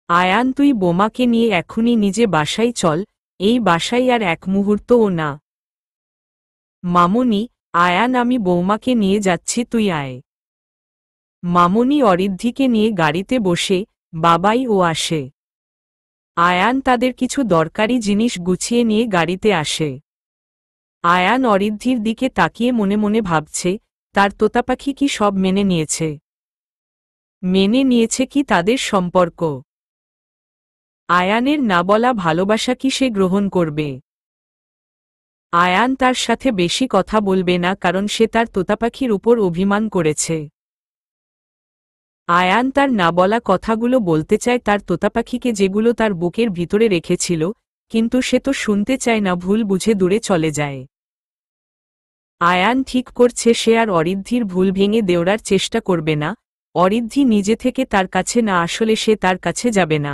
আয়ান তুই বোমাকে নিয়ে এখনই নিজে বাসায় চল, এই বাসায় আর এক মুহূর্তও না। মামুনি, আয়ান আমি বৌমাকে নিয়ে যাচ্ছি তুই আয়। মামুনি অরিদ্ধিকে নিয়ে গাড়িতে বসে, বাবাই ও আসে। আয়ান তাদের কিছু দরকারি জিনিস গুছিয়ে নিয়ে গাড়িতে আসে। আয়ান অরিদ্ধির দিকে তাকিয়ে মনে মনে ভাবছে, তার তোতাপাখি কি সব মেনে নিয়েছে? মেনে নিয়েছে কি তাদের সম্পর্ক? আয়ানের না বলা ভালোবাসা কি সে গ্রহণ করবে? আয়ান তার সাথে বেশি কথা বলবে না, কারণ সে তার তোতাপাখির উপর অভিমান করেছে। আয়ান তার না বলা কথাগুলো বলতে চায় তার তোতাপাখিকে, যেগুলো তার বুকের ভিতরে রেখেছিল, কিন্তু সে তো শুনতে চায় না, ভুল বুঝে দূরে চলে যায়। আয়ান ঠিক করছে সে আর অরিদ্ধির ভুল ভেঙে দেওয়ার চেষ্টা করবে না, অরিদ্ধি নিজে থেকে তার কাছে না আসলে সে তার কাছে যাবে না।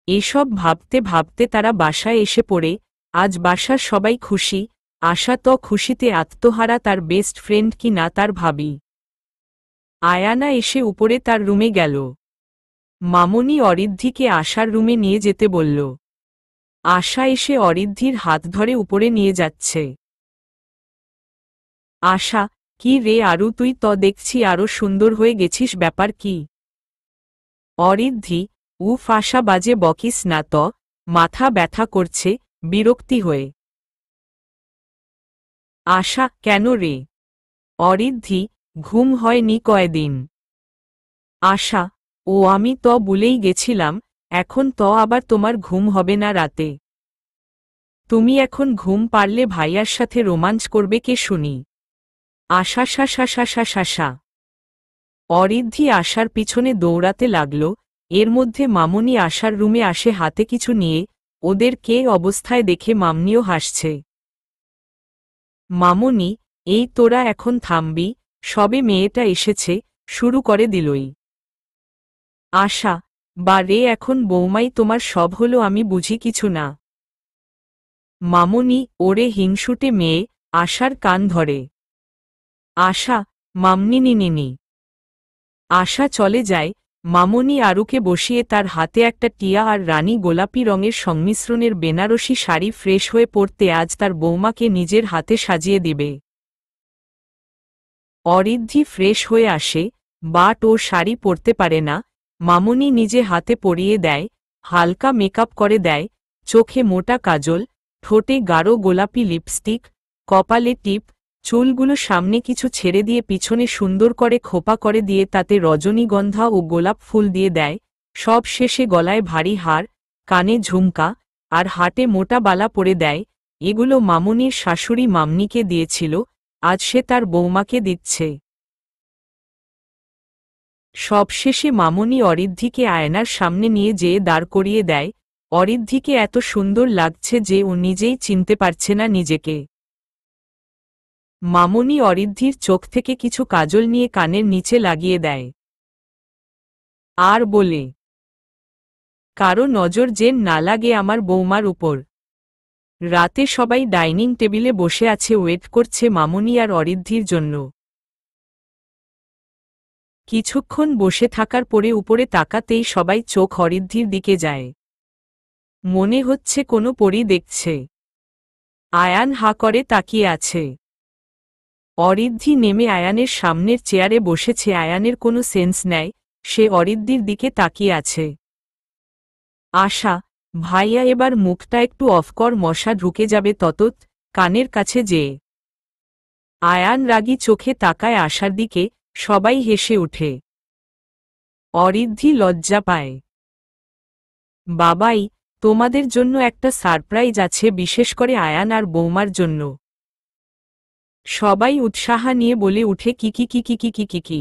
এসব ভাবতে ভাবতে তারা বাসায় এসে পড়ে। আজ বাসার সবাই খুশি, আশা তো খুশিতে আত্মহারা, তার বেস্ট ফ্রেন্ড কি না তার ভাবি। আয়ানা এসে উপরে তার রুমে গেল। মামুনি অরিদ্ধিকে আশার রুমে নিয়ে যেতে বলল। আশা এসে অরিদ্ধির হাত ধরে উপরে নিয়ে যাচ্ছে। আশা, কি রে আরু, তুই তো দেখছি আরো সুন্দর হয়ে গেছিস, ব্যাপার কি? অরিদ্ধি, উফ আশা বাজে বকিস না তো, মাথা ব্যথা করছে, বিরক্তি হয়ে। আশা, কেন রে? অরিদ্ধি, ঘুম হয়নি কয়দিন। আশা, ও আমি তো ভুলেই গেছিলাম, এখন তো আবার তোমার ঘুম হবে না রাতে? তুমি এখন ঘুম পারলে ভাইয়ার সাথে রোমাঞ্চ করবে কে শুনি? আশা শা শা শা শা শা শা। অরিদ্ধি আশার পিছনে দৌড়াতে লাগল। এর মধ্যে মামুনি আশার রুমে আসে হাতে কিছু নিয়ে, ওদের কে অবস্থায় দেখে মামনিও হাসছে। মামুনি, এই তোরা এখন থামবি, সবে মেয়েটা এসেছে, শুরু করে দিলই। আশা, বা রে এখন বৌমাই তোমার সব হলো, আমি বুঝি কিছু না। মামুনি, ওরে হিংসুটে মেয়ে, আশার কান ধরে। আশা, মামনিনিনিনি। আশা চলে যায়। মামুনি আরুকে বসিয়ে তার হাতে একটা টিয়া আর রানী গোলাপি রঙের সংমিশ্রণের বেনারসি শাড়ি ফ্রেশ হয়ে পড়তে আজ তার বৌমাকে নিজের হাতে সাজিয়ে দিবে। অরিদ্ধি ফ্রেশ হয়ে আসে, বাট ও শাড়ি পরতে পারে না। মামুনি নিজে হাতে পরিয়ে দেয়, হালকা মেকআপ করে দেয়, চোখে মোটা কাজল, ঠোঁটে গাঢ় গোলাপি লিপস্টিক, কপালে টিপ, চুলগুলো সামনে কিছু ছেড়ে দিয়ে পিছনে সুন্দর করে খোপা করে দিয়ে তাতে রজনীগন্ধা ও গোলাপ ফুল দিয়ে দেয়, সব শেষে গলায় ভারী হার, কানে ঝুমকা, আর হাটে মোটা বালা পরে দেয়। এগুলো মামুনির শাশুড়ি মামনিকে দিয়েছিল, আজ সে তার বৌমাকে দিচ্ছে। সবশেষে মামুনি অরিদ্ধিকে আয়নার সামনে নিয়ে যেয়ে দাঁড় করিয়ে দেয়। অরিদ্ধিকে এত সুন্দর লাগছে যে ও নিজেই চিনতে পারছে না নিজেকে। মামুনি অরিদ্ধির চোখ থেকে কিছু কাজল নিয়ে কানের নিচে লাগিয়ে দেয়। আর বলে, কারো নজর যেন না লাগে আমার বৌমার উপর। রাতে সবাই ডাইনিং টেবিলে বসে আছে, ওয়েট করছে মামুনি আর অরিদ্ধির জন্য। কিছুক্ষণ বসে থাকার পরে উপরে তাকাতেই সবাই চোখ অরিদ্ধির দিকে যায়। মনে হচ্ছে কোনো পরী দেখছে। আয়ান হা করে তাকিয়ে আছে। অরিদ্ধি নেমে আয়ানের সামনের চেয়ারে বসেছে। আয়ানের কোনো সেন্স নেই, সে অরিদ্ধির দিকে তাকিয়ে আছে। আশা, ভাইয়া এবার মুখটা একটু অফ কর, মশা ঢুকে যাবে ততত কানের কাছে যেয়ে। আয়ান রাগী চোখে তাকায় আশার দিকে, সবাই হেসে ওঠে। অরিদ্ধি লজ্জা পায়। বাবাই, তোমাদের জন্য একটা সারপ্রাইজ আছে, বিশেষ করে আয়ান আর বৌমার জন্য। সবাই উৎসাহ নিয়ে বলে উঠে কি কি কি কি কি কি কি কি।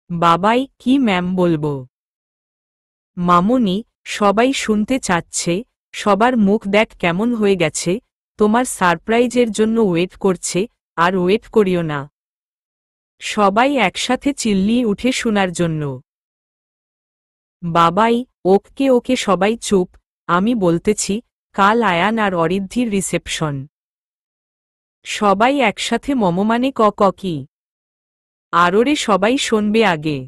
বাবাই, কি ম্যাম বলবো? মামুনি, সবাই শুনতে চাচ্ছে, সবার মুখ দেখ কেমন হয়ে গেছে, তোমার সারপ্রাইজের জন্য ওয়েট করছে, আর ওয়েট করিও না। সবাই একসাথে চিল্লিয়ে উঠে শোনার জন্য। বাবাই, ওকে ওকে সবাই চুপ, আমি বলতেছি, কাল আয়ান আর অরিদ্ধির রিসেপশন। সবাই একসাথে মমমানে ক ক কি? আরোরে সবাই শুনবে আগে।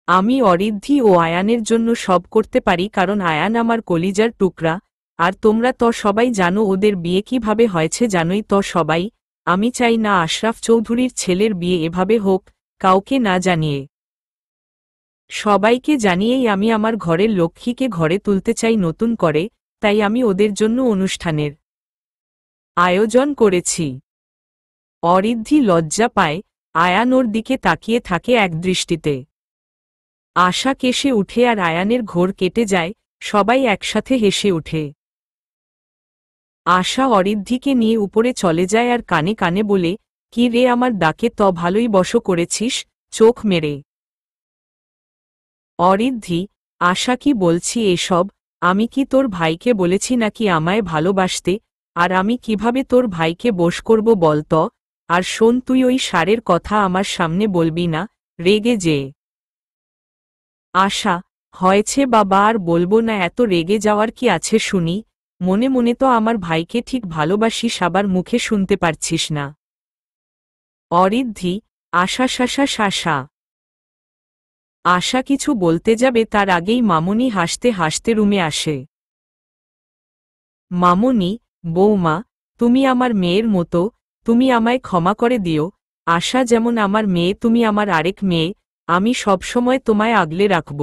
আমি অরিদ্ধি ও আয়ানের জন্য সব করতে পারি, কারণ আয়ান আমার কলিজার টুকরা, আর তোমরা তো সবাই জানো ওদের বিয়ে কিভাবে হয়েছে, জানোই তো সবাই। আমি চাই না আশরাফ চৌধুরীর ছেলের বিয়ে এভাবে হোক, কাউকে না জানিয়ে। সবাইকে জানিয়েই আমি আমার ঘরের লক্ষ্মীকে ঘরে তুলতে চাই নতুন করে, তাই আমি ওদের জন্য অনুষ্ঠানের আয়োজন করেছি। অরিদ্ধি লজ্জা পায়, আয়ান ওর দিকে তাকিয়ে থাকে একদৃষ্টিতে। আশা কেশে উঠে আর আয়ানের ঘোর কেটে যায়, সবাই একসাথে হেসে উঠে। আশা অরিদ্ধিকে নিয়ে উপরে চলে যায় আর কানে কানে বলে, কি রে আমার ডাকে তো ভালোই বসো করেছিস, চোখ মেরে। অরিদ্ধি, আশা কি বলছি এসব? আমি কি তোর ভাইকে বলেছি নাকি আমায় ভালোবাসতে? আর আমি কিভাবে তোর ভাইকে বশ করব বল তো? আর শোন, তুই ওই সারের কথা আমার সামনে বলবি না, রেগে যে। আশা, হয়েছে বাবা, আর বলবো না, এত রেগে যাওয়ার কি আছে শুনি? মনে মনে তো আমার ভাইকে ঠিক ভালোবাসিস, আবার মুখে শুনতে পারছিস না। অরিদ্ধি, আশা শাসা শাসা। আশা কিছু বলতে যাবে তার আগেই মামুনি হাসতে হাসতে রুমে আসে। মামুনি, বৌমা, তুমি আমার মেয়ের মতো, তুমি আমায় ক্ষমা করে দিও। আশা যেমন আমার মেয়ে, তুমি আমার আরেক মেয়ে, আমি সবসময় তোমায় আগলে রাখব।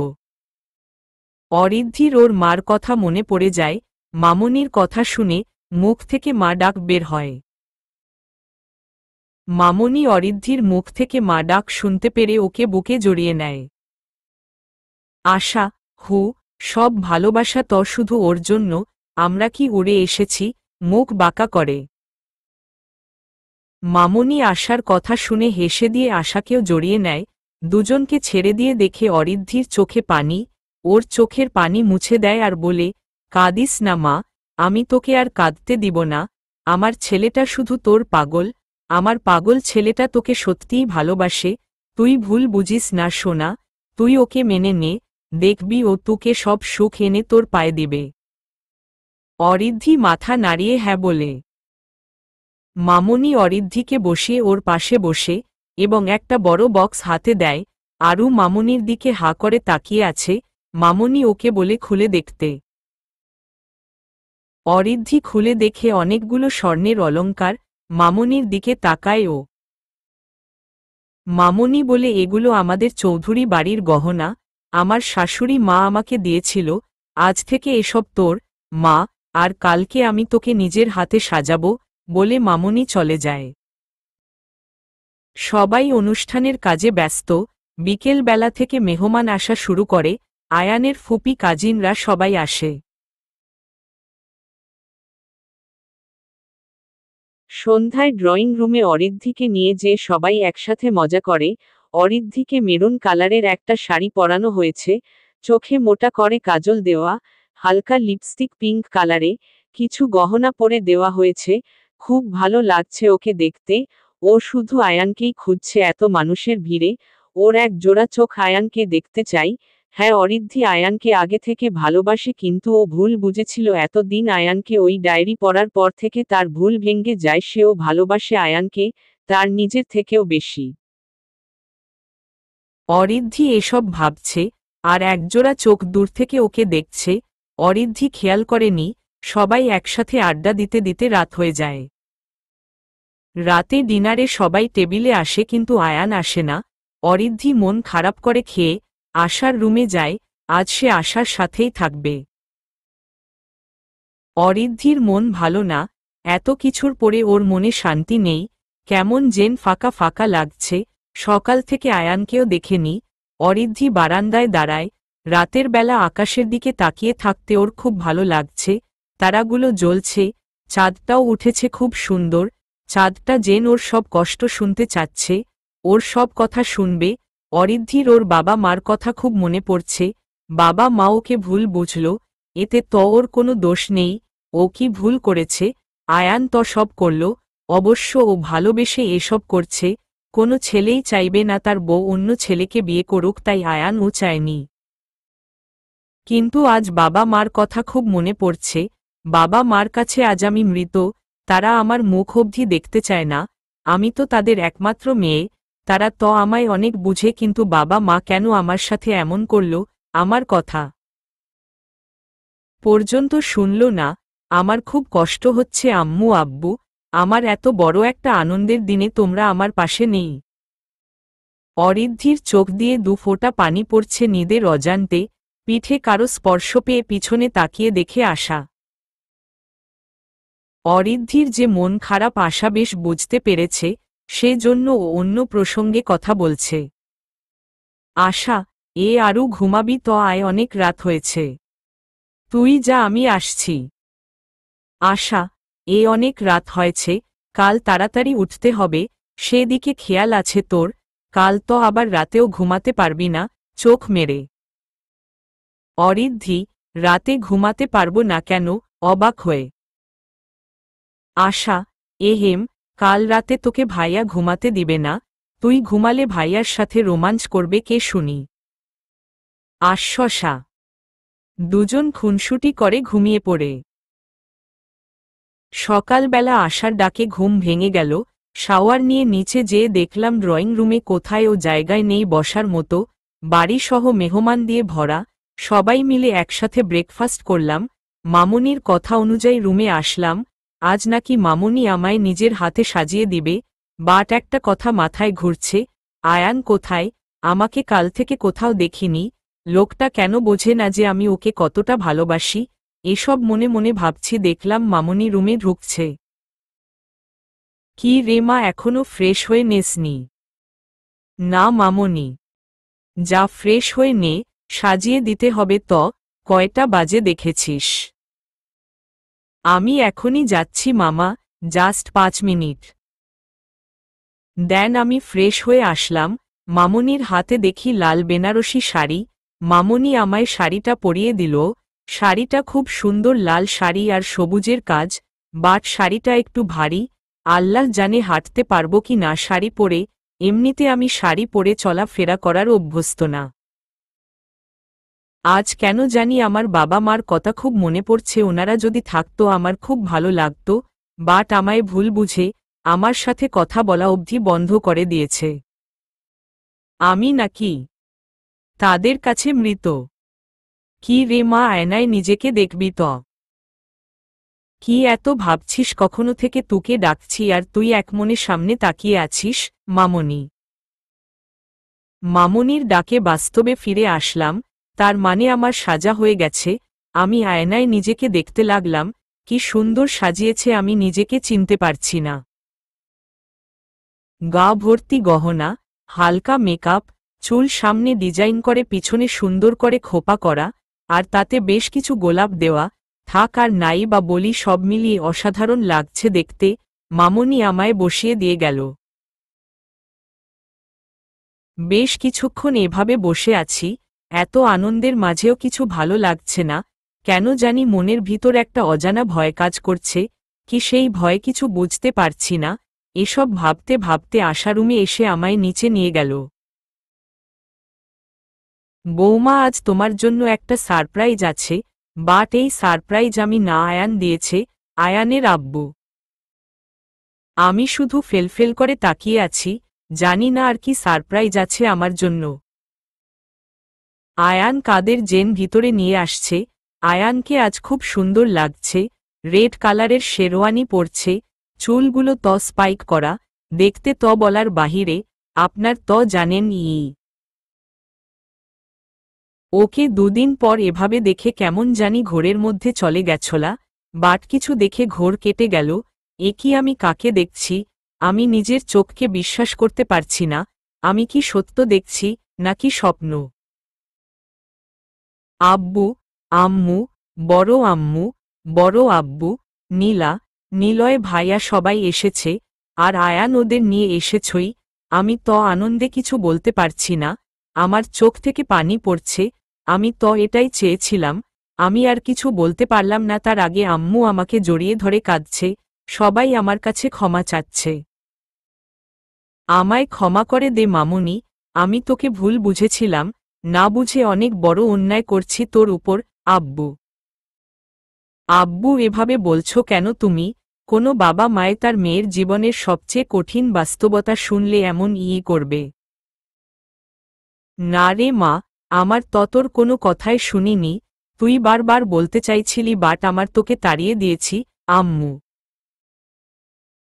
অরিদ্ধির ওর মার কথা মনে পড়ে যায়। মামুনির কথা শুনে মুখ থেকে মা ডাক বের হয়। মামুনি অরিদ্ধির মুখ থেকে মা ডাক শুনতে পেরে ওকে বুকে জড়িয়ে নেয়। আশা, সব ভালোবাসা তো শুধু ওর জন্য, আমরা কি উড়ে এসেছি? মুখ বাঁকা করে। মামুনি আশার কথা শুনে হেসে দিয়ে আশাকেও জড়িয়ে নেয়। দুজনকে ছেড়ে দিয়ে দেখে অরিদ্ধির চোখে পানি, ওর চোখের পানি মুছে দেয় আর বলে, কাঁদিস না মা, আমি তোকে আর কাঁদতে দিব না। আমার ছেলেটা শুধু তোর পাগল, আমার পাগল ছেলেটা তোকে সত্যিই ভালোবাসে, তুই ভুল বুঝিস না সোনা, তুই ওকে মেনে নে, দেখবি ও তোকে সব সুখ এনে তোর পায়ে দিবে। অরিদ্ধি মাথা নাড়িয়ে হ্যাঁ বলে। মামুনি অরিদ্ধিকে বসিয়ে ওর পাশে বসে, এবং একটা বড় বক্স হাতে দেয়। আরু মামুনির দিকে হা করে তাকিয়ে আছে। মামুনি ওকে বলে খুলে দেখতে। অরিদ্ধি খুলে দেখে অনেকগুলো স্বর্ণের অলংকার। মামুনির দিকে তাকায় ও। মামুনি বলে, এগুলো আমাদের চৌধুরী বাড়ির গহনা, আমার শাশুড়ি মা আমাকে দিয়েছিল। আজ থেকে এসব তোর, মা, আর কালকে আমি তোকে নিজের হাতে সাজাবো, বলে মামুনি চলে যায়। সবাই অনুষ্ঠানের কাজে ব্যস্ত। বিকেল বেলা থেকে মেহমান আসা শুরু করে। আয়ানের ফুপি কাজিনরা সবাই আসে। সন্ধ্যায় ড্রয়িং রুমে অরিদ্ধিকে নিয়ে যে সবাই একসাথে মজা করে। অরিদ্ধিকে মেরুন কালারের একটা শাড়ি পরানো হয়েছে, চোখে মোটা করে কাজল দেওয়া, হালকা লিপস্টিক পিঙ্ক কালারে, কিছু গহনা পরে দেওয়া হয়েছে। খুব ভালো লাগছে ওকে দেখতে। ও শুধু আয়ানকেই খুঁজছে এত মানুষের ভিড়ে, ওর এক জোড়া চোখ আয়ানকে দেখতে চাই। হ্যাঁ, অরিদ্ধি আয়ানকে আগে থেকে ভালোবাসে, কিন্তু ও ভুল বুঝেছিল। এতদিন আয়ানকে ওই ডায়েরি পড়ার পর থেকে তার ভুল ভেঙে যায়। সেও ভালোবাসে আয়ানকে, তার নিজের থেকেও বেশি। অরিদ্ধি এসব ভাবছে, আর একজোড়া চোখ দূর থেকে ওকে দেখছে। অরিদ্ধি খেয়াল করেনি, সবাই একসাথে আড্ডা দিতে দিতে রাত হয়ে যায়। রাতে ডিনারে সবাই টেবিলে আসে, কিন্তু আয়ান আসে না। অরিদ্ধি মন খারাপ করে খেয়ে আশার রুমে যায়। আজ সে আশার সাথেই থাকবে। অরিদ্ধির মন ভালো না, এত কিছুর পরে ওর মনে শান্তি নেই, কেমন যেন ফাঁকা ফাঁকা লাগছে। সকাল থেকে আয়ানকেও দেখেনি। অরিদ্ধি বারান্দায় দাঁড়ায়, রাতের বেলা আকাশের দিকে তাকিয়ে থাকতে ওর খুব ভালো লাগছে। তারাগুলো জ্বলছে, চাঁদটাও উঠেছে খুব সুন্দর। চাঁদটা যেন ওর সব কষ্ট শুনতে চাচ্ছে, ওর সব কথা শুনবে। অরিদ্ধির ওর বাবা মার কথা খুব মনে পড়ছে। বাবা মা ওকে ভুল বুঝল, এতে তো ওর কোনো দোষ নেই। ও কি ভুল করেছে? আয়ান তো সব করল। অবশ্য ও ভালোবেসে এসব করছে। কোনো ছেলেই চাইবে না তার বউ অন্য ছেলেকে বিয়ে করুক, তাই আয়ান ও চায়নি। কিন্তু আজ বাবা মার কথা খুব মনে পড়ছে। বাবা মার কাছে আজ আমি মৃত, তারা আমার মুখ অবধি দেখতে চায় না। আমি তো তাদের একমাত্র মেয়ে, তারা তো আমায় অনেক বুঝে, কিন্তু বাবা মা কেন আমার সাথে এমন করল? আমার কথা পর্যন্ত শুনল না। আমার খুব কষ্ট হচ্ছে আম্মু আব্বু, আমার এত বড় একটা আনন্দের দিনে তোমরা আমার পাশে নেই। অরিদ্ধির চোখ দিয়ে দু ফোঁটা পানি পড়ছে নিদের অজান্তে। পিঠে কারো স্পর্শ পেয়ে পিছনে তাকিয়ে দেখে আশা। অরিদ্ধির যে মন খারাপ আশা বেশ বুঝতে পেরেছে, সে জন্য ও অন্য প্রসঙ্গে কথা বলছে। আশা, আরও ঘুমাবি তো? আয়, অনেক রাত হয়েছে। তুই যা, আমি আসছি। আশা, অনেক রাত হয়েছে, কাল তাড়াতাড়ি উঠতে হবে। সেদিকে খেয়াল আছে তোর? কাল তো আবার রাতেও ঘুমাতে পারবি না, চোখ মেরে। অরিদ্ধি, রাতে ঘুমাতে পারব না কেন? অবাক হয়ে আশা, হেম, কাল রাতে তোকে ভাইয়া ঘুমাতে দিবে না। তুই ঘুমালে ভাইয়ার সাথে রোমাঞ্চ করবে কে শুনি? আশ্বসা। দুজন খুনসুটি করে ঘুমিয়ে পড়ে। সকালবেলা আশার ডাকে ঘুম ভেঙে গেল। শাওয়ার নিয়ে নিচে যেয়ে দেখলাম ড্রয়িং রুমে কোথায় ও জায়গায় নেই বসার মতো, বাড়িসহ মেহমান দিয়ে ভরা। সবাই মিলে একসাথে ব্রেকফাস্ট করলাম। মামুনির কথা অনুযায়ী রুমে আসলাম। আজ নাকি মামুনি আমায় নিজের হাতে সাজিয়ে দিবে। বাট একটা কথা মাথায় ঘুরছে, আয়ান কোথায়? আমাকে কাল থেকে কোথাও দেখিনি। লোকটা কেন বোঝে না যে আমি ওকে কতটা ভালোবাসি? এসব মনে মনে ভাবছি, দেখলাম মামুনি রুমে ঢুকছে। কি রে মা, এখনো ফ্রেশ হয়ে নেসনি? না মামুনি। যা ফ্রেশ হয়ে নে, সাজিয়ে দিতে হবে তো। কয়টা বাজে দেখেছিস? আমি এখনই যাচ্ছি মামা, জাস্ট 5 মিনিট দেন। আমি ফ্রেশ হয়ে আসলাম। মামুনির হাতে দেখি লাল বেনারসি শাড়ি। মামুনি আমায় শাড়িটা পরিয়ে দিল। শাড়িটা খুব সুন্দর, লাল শাড়ি আর সবুজের কাজ। বাট শাড়িটা একটু ভারী। আল্লাহ জানে হাঁটতে পারবো কি না শাড়ি পরে। এমনিতে আমি শাড়ি পরে চলাফেরা করার অভ্যস্ত না। আজ কেন জানি আমার বাবা মার কথা খুব মনে পড়ছে। ওনারা যদি থাকতো আমার খুব ভালো লাগতো। বাট আমায় ভুল বুঝে আমার সাথে কথা বলা অবধি বন্ধ করে দিয়েছে। আমি নাকি তাদের কাছে মৃত? কি রে মা, আয়নায় নিজেকে দেখবি তো? কি এত ভাবছিস? কখনো থেকে তোকে ডাকছি আর তুই একমনে সামনে তাকিয়ে আছিস। মামনি। মামনির ডাকে বাস্তবে ফিরে আসলাম। তার মানে আমার সাজা হয়ে গেছে। আমি আয়নায় নিজেকে দেখতে লাগলাম। কি সুন্দর সাজিয়েছে, আমি নিজেকে চিনতে পারছি না। গা ভর্তি গহনা, হালকা মেকআপ, চুল সামনে ডিজাইন করে পিছনে সুন্দর করে খোপা করা, আর তাতে বেশ কিছু গোলাপ দেওয়া। থাক আর নাই বা বলি, সব মিলিয়ে অসাধারণ লাগছে দেখতে। মামনি আমায় বসিয়ে দিয়ে গেল। বেশ কিছুক্ষণ এভাবে বসে আছি। এত আনন্দের মাঝেও কিছু ভালো লাগছে না। কেন জানি মনের ভিতর একটা অজানা ভয় কাজ করছে। কি সেই ভয় কিছু বুঝতে পারছি না। এসব ভাবতে ভাবতে আশা রুমে এসে আমায় নিচে নিয়ে গেল। বৌমা, আজ তোমার জন্য একটা সারপ্রাইজ আছে, বাট এই সারপ্রাইজ আমি না, আয়ান দিয়েছে। আয়ানের আব্বু। আমি শুধু ফেলফেল করে তাকিয়ে আছি, জানি না আর কি সারপ্রাইজ আছে আমার জন্য। আয়ান কাদের জেন ভিতরে নিয়ে আসছে। আয়ানকে আজ খুব সুন্দর লাগছে, রেড কালারের শেরওয়ানি পরছে, চুলগুলো ত স্পাইক করা, দেখতে ত বলার বাহিরে। আপনার ত জানেন ওকে দুদিন পর এভাবে দেখে কেমন জানি ঘোরের মধ্যে চলে গেছলা, বাট কিছু দেখে ঘোর কেটে গেল। এ কি আমি কাকে দেখছি? আমি নিজের চোখকে বিশ্বাস করতে পারছি না। আমি কি সত্য দেখছি নাকি স্বপ্ন? আব্বু, আম্মু, বড় আব্বু, নীলা, নিলয় ভাইয়া সবাই এসেছে, আর আয়ান ওদের নিয়ে এসেছই। আমি ত আনন্দে কিছু বলতে পারছি না, আমার চোখ থেকে পানি পড়ছে। আমি ত এটাই চেয়েছিলাম। আমি আর কিছু বলতে পারলাম না, তার আগে আম্মু আমাকে জড়িয়ে ধরে কাঁদছে। সবাই আমার কাছে ক্ষমা চাচ্ছে। আমায় ক্ষমা করে দে মামুনি, আমি তোকে ভুল বুঝেছিলাম, না বুঝে অনেক বড় অন্যায় করছি তোর উপর। আব্বু, আব্বু এভাবে বলছো কেন তুমি? কোনো বাবা মায়ে তার মেয়ের জীবনের সবচেয়ে কঠিন বাস্তবতা শুনলে এমন করবে? না রে মা, আমার তোর কোনো কথাই শুনিনি। তুই বারবার বলতে চাইছিলি, বাট আমার তোকে তাড়িয়ে দিয়েছি। আম্মু,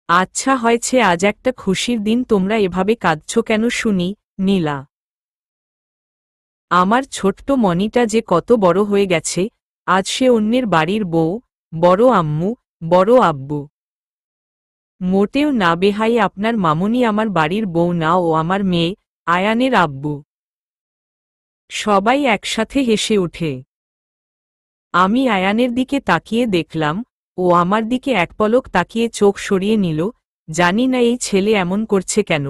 আচ্ছা হয়েছে, আজ একটা খুশির দিন, তোমরা এভাবে কাঁদছ কেন শুনি? নীলা, আমার ছোট্ট মনিটা যে কত বড় হয়ে গেছে, আজ সে অন্যের বাড়ির বউ। বড় আম্মু, বড় আব্বু। মোটেও না বেহাই, আপনার মামুনি আমার বাড়ির বউ না, ও আমার মেয়ে, আয়ানের আব্বু। সবাই একসাথে হেসে ওঠে। আমি আয়ানের দিকে তাকিয়ে দেখলাম, ও আমার দিকে এক পলক তাকিয়ে চোখ সরিয়ে নিল। জানি না এই ছেলে এমন করছে কেন।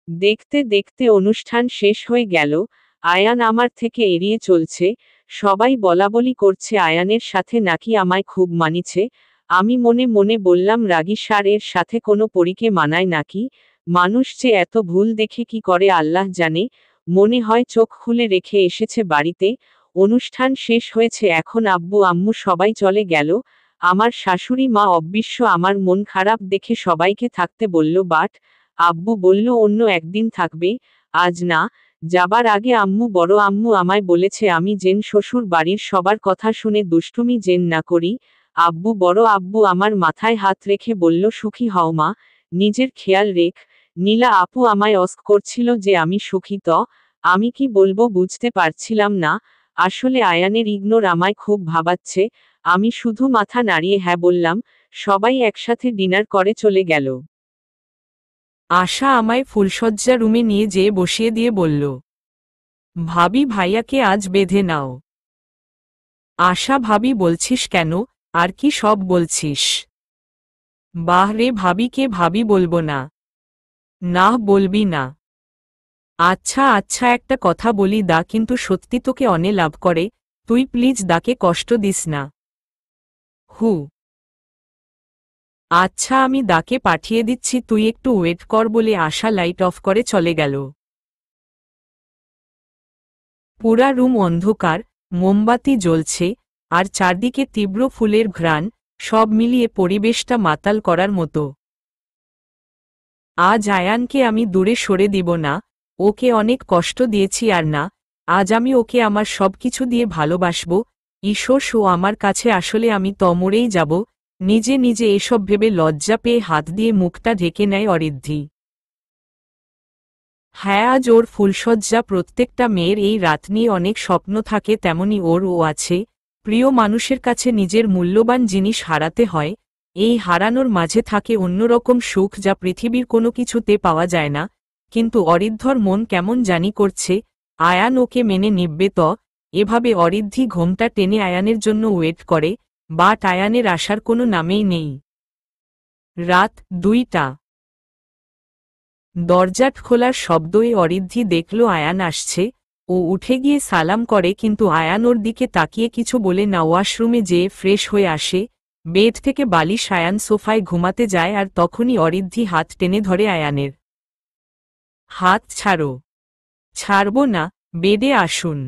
দেখতে দেখতে অনুষ্ঠান শেষ হয়ে গেল। আয়ান আমার থেকে এড়িয়ে চলছে। সবাই বলাবলি করছে আয়ানের সাথে নাকি আমায় খুব মানিছে। আমি মনে মনে বললাম, রাগী ষাঁড় এর সাথে কোনো পরীকে মানায় নাকি? মানুষ যে এত ভুল দেখে কি করে আল্লাহ জানে। মনে হয় চোখ খুলে রেখে এসেছে বাড়িতে। অনুষ্ঠান শেষ হয়েছে, এখন আব্বু আম্মু সবাই চলে গেল। আমার শাশুড়ি মা অবশ্য আমার মন খারাপ দেখে সবাইকে থাকতে বলল, বাট আব্বু বলল অন্য একদিন থাকবে, আজ না। যাবার আগে বড় আম্মু আমায় বলেছে আমি যেন শ্বশুর বাড়ির সবার কথা শুনে দুষ্টুমি যেন না করি। বড় আব্বু আমার মাথায় হাত রেখে বলল, সুখী হও মা, নিজের খেয়াল রেখ। নীলা আপু আমায় অস্ক করছিল যে আমি সুখী, আমি কি বলবো বুঝতে পারছিলাম না। আসলে আয়ানের ইগনোর আমায় খুব ভাবাচ্ছে। আমি শুধু মাথা নাড়িয়ে হ্যাঁ বললাম। সবাই একসাথে ডিনার করে চলে গেল। আশা আমায় ফুলশয্যা রুমে নিয়ে যেয়ে বসিয়ে দিয়ে বলল, ভাবি ভাইয়াকে আজ বেঁধে নাও। আশা, ভাবি বলছিস কেন? আর কি সব বলছিস? বাহ রে, ভাবিকে ভাবি বলবো না? না বলবি না? আচ্ছা আচ্ছা, একটা কথা বলি, দা কিন্তু সত্যি তোকে অনে লাভ করে, তুই প্লিজ দাকে কষ্ট দিস না। হু, আচ্ছা আমি দাকে পাঠিয়ে দিচ্ছি, তুই একটু ওয়েট কর বলে আশা লাইট অফ করে চলে গেল। পুরা রুম অন্ধকার, মোমবাতি জ্বলছে, আর চারদিকে তীব্র ফুলের ঘ্রাণ, সব মিলিয়ে পরিবেশটা মাতাল করার মতো। আজ আয়ানকে আমি দূরে সরে দিব না। ওকে অনেক কষ্ট দিয়েছি, আর না, আজ আমি ওকে আমার সবকিছু দিয়ে ভালোবাসব। ঈশ্বর, ও আমার কাছে আসলে আমি মরেই যাব। নিজে নিজে এসব ভেবে লজ্জা পেয়ে হাত দিয়ে মুখটা ঢেকে নেয় অরিদ্ধি। হ্যাঁ, আজ ওর ফুলশয্যা। প্রত্যেকটা মেয়ের এই রাত নিয়ে অনেক স্বপ্ন থাকে, তেমনি ও আছে। প্রিয় মানুষের কাছে নিজের মূল্যবান জিনিস হারাতে হয়। এই হারানোর মাঝে থাকে অন্যরকম সুখ, যা পৃথিবীর কোনো কিছুতে পাওয়া যায় না। কিন্তু অরিদ্ধর মন কেমন জানি করছে, আয়ান ওকে মেনে নিব্বে এভাবে অরিদ্ধি ঘোমটা টেনে আয়ানের জন্য ওয়েট করে, বাট আয়ানের আসার কোনো নামেই নেই। রাত 2টা। দরজাট খোলার শব্দে অরিদ্ধি দেখল আয়ান আসছে। ও উঠে গিয়ে সালাম করে, কিন্তু আয়ান ওর দিকে তাকিয়ে কিছু বলে না, ওয়াশরুমে যেয়ে ফ্রেশ হয়ে আসে। বেড থেকে বালিশ আয়ান সোফায় ঘুমাতে যায় আর তখনই অরিদ্ধি হাত টেনে ধরে আয়ানের। হাত ছাড়ো। ছাড়ব না, বেডে আসুন।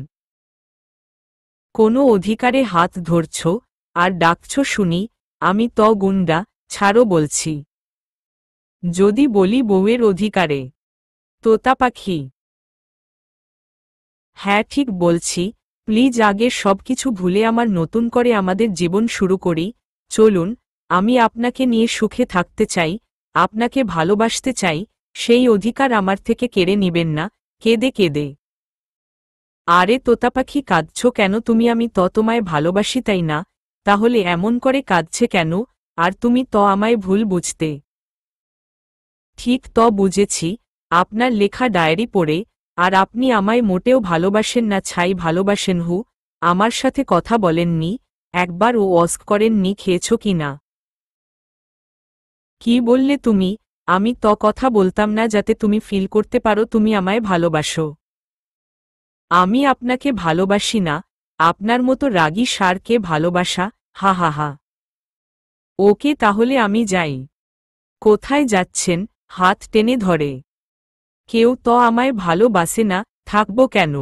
কোনো অধিকারে হাত ধরছ আর ডাকছ শুনি, আমি ত গুন্ডা, ছাড়ো বলছি। যদি বলি বউয়ের অধিকারে। তোতা পাখি। হ্যাঁ ঠিক বলছি, প্লিজ আগের সবকিছু ভুলে আমার নতুন করে আমাদের জীবন শুরু করি, চলুন, আমি আপনাকে নিয়ে সুখে থাকতে চাই, আপনাকে ভালোবাসতে চাই, সেই অধিকার আমার থেকে কেড়ে নিবেন না, কেঁদে কেঁদে। আরে তোতা পাখি কাঁদছ কেন তুমি? আমি তোমায় ভালোবাসি তাই না? তাহলে এমন করে কাঁদছে কেন? আর তুমি আমায় ভুল বুঝতে। ঠিক বুঝেছি, আপনার লেখা ডায়েরি পড়ে, আর আপনি আমায় মোটেও ভালোবাসেন না, ছাই ভালোবাসেন। আমার সাথে কথা বলেননি, একবার ও অস্ক করেননি খেয়েছ কি না। কি বললে তুমি? আমি কথা বলতাম না যাতে তুমি ফিল করতে পারো তুমি আমায় ভালোবাসো। আমি আপনাকে ভালোবাসি না, আপনার মতো রাগী ষাঁড়কে ভালোবাসা, হা হা হা। ওকে তাহলে আমি যাই। কোথায় যাচ্ছেন? হাত টেনে ধরে। কেউ আমায় ভালোবাসে না, থাকব কেন?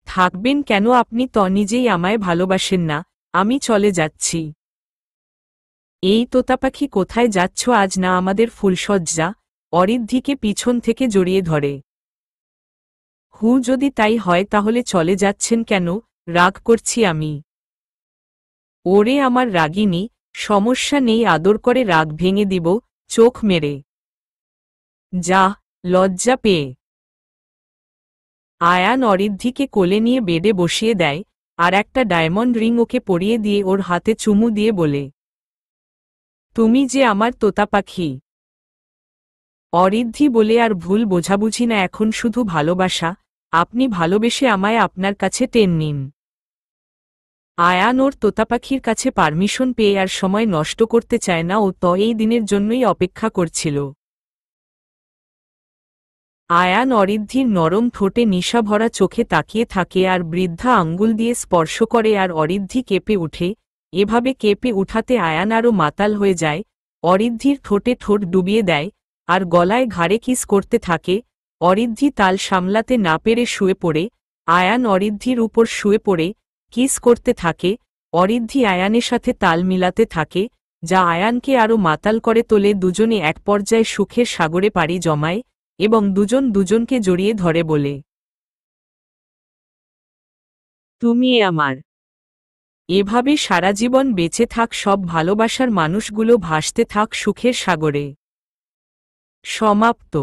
থাকবেন কেন? আপনি নিজেই আমায় ভালোবাসেন না, আমি চলে যাচ্ছি। এই তোতাপাখি কোথায় যাচ্ছ? আজ না আমাদের ফুলসজ্জা? অরিদ্ধিকে পিছন থেকে জড়িয়ে ধরে। যদি তাই হয় তাহলে চলে যাচ্ছেন কেন? রাগ করছি আমি। ওরে আমার রাগিনী, সমস্যা নেই, আদর করে রাগ ভেঙে দিব, চোখ মেরে। যা, লজ্জা পেয়ে। আয়ান অরিদ্ধিকে কোলে নিয়ে বেডে বসিয়ে দেয়, আর একটা ডায়মন্ড রিং ওকে পরিয়ে দিয়ে ওর হাতে চুমু দিয়ে বলে, তুমি যে আমার তোতা পাখি। অরিদ্ধি বলে, আর ভুল বোঝাবুঝি না, এখন শুধু ভালোবাসা, আপনি ভালোবেসে আমায় আপনার কাছে টেন নিন। আয়ান ওর তোতাপাখির কাছে পারমিশন পেয়ে আর সময় নষ্ট করতে চায় না, ও এই দিনের জন্যই অপেক্ষা করছিল। আয়ান অরিদ্ধির নরম ঠোঁটে নিশাভরা চোখে তাকিয়ে থাকে আর বৃদ্ধা আঙ্গুল দিয়ে স্পর্শ করে, আর অরিদ্ধি কেঁপে উঠে, এভাবে কেঁপে উঠাতে আয়ান আরও মাতাল হয়ে যায়, অরিদ্ধির ঠোঁটে ঠোঁট ডুবিয়ে দেয়, আর গলায় ঘাড়ে কিস করতে থাকে। অরিদ্ধি তাল সামলাতে না পেরে শুয়ে পড়ে, আয়ান অরিদ্ধির উপর শুয়ে পড়ে, কিস করতে থাকে, অরিদ্ধি আয়ানের সাথে তাল মিলাতে থাকে, যা আয়ানকে আরও মাতাল করে তোলে। দুজনে এক পর্যায়ে সুখের সাগরে পাড়ি জমায়, এবং দুজন দুজনকে জড়িয়ে ধরে বলে, তুমি আমার। এভাবে সারা জীবন বেঁচে থাক, সব ভালোবাসার মানুষগুলো ভাসতে থাক সুখের সাগরে। সমাপ্ত।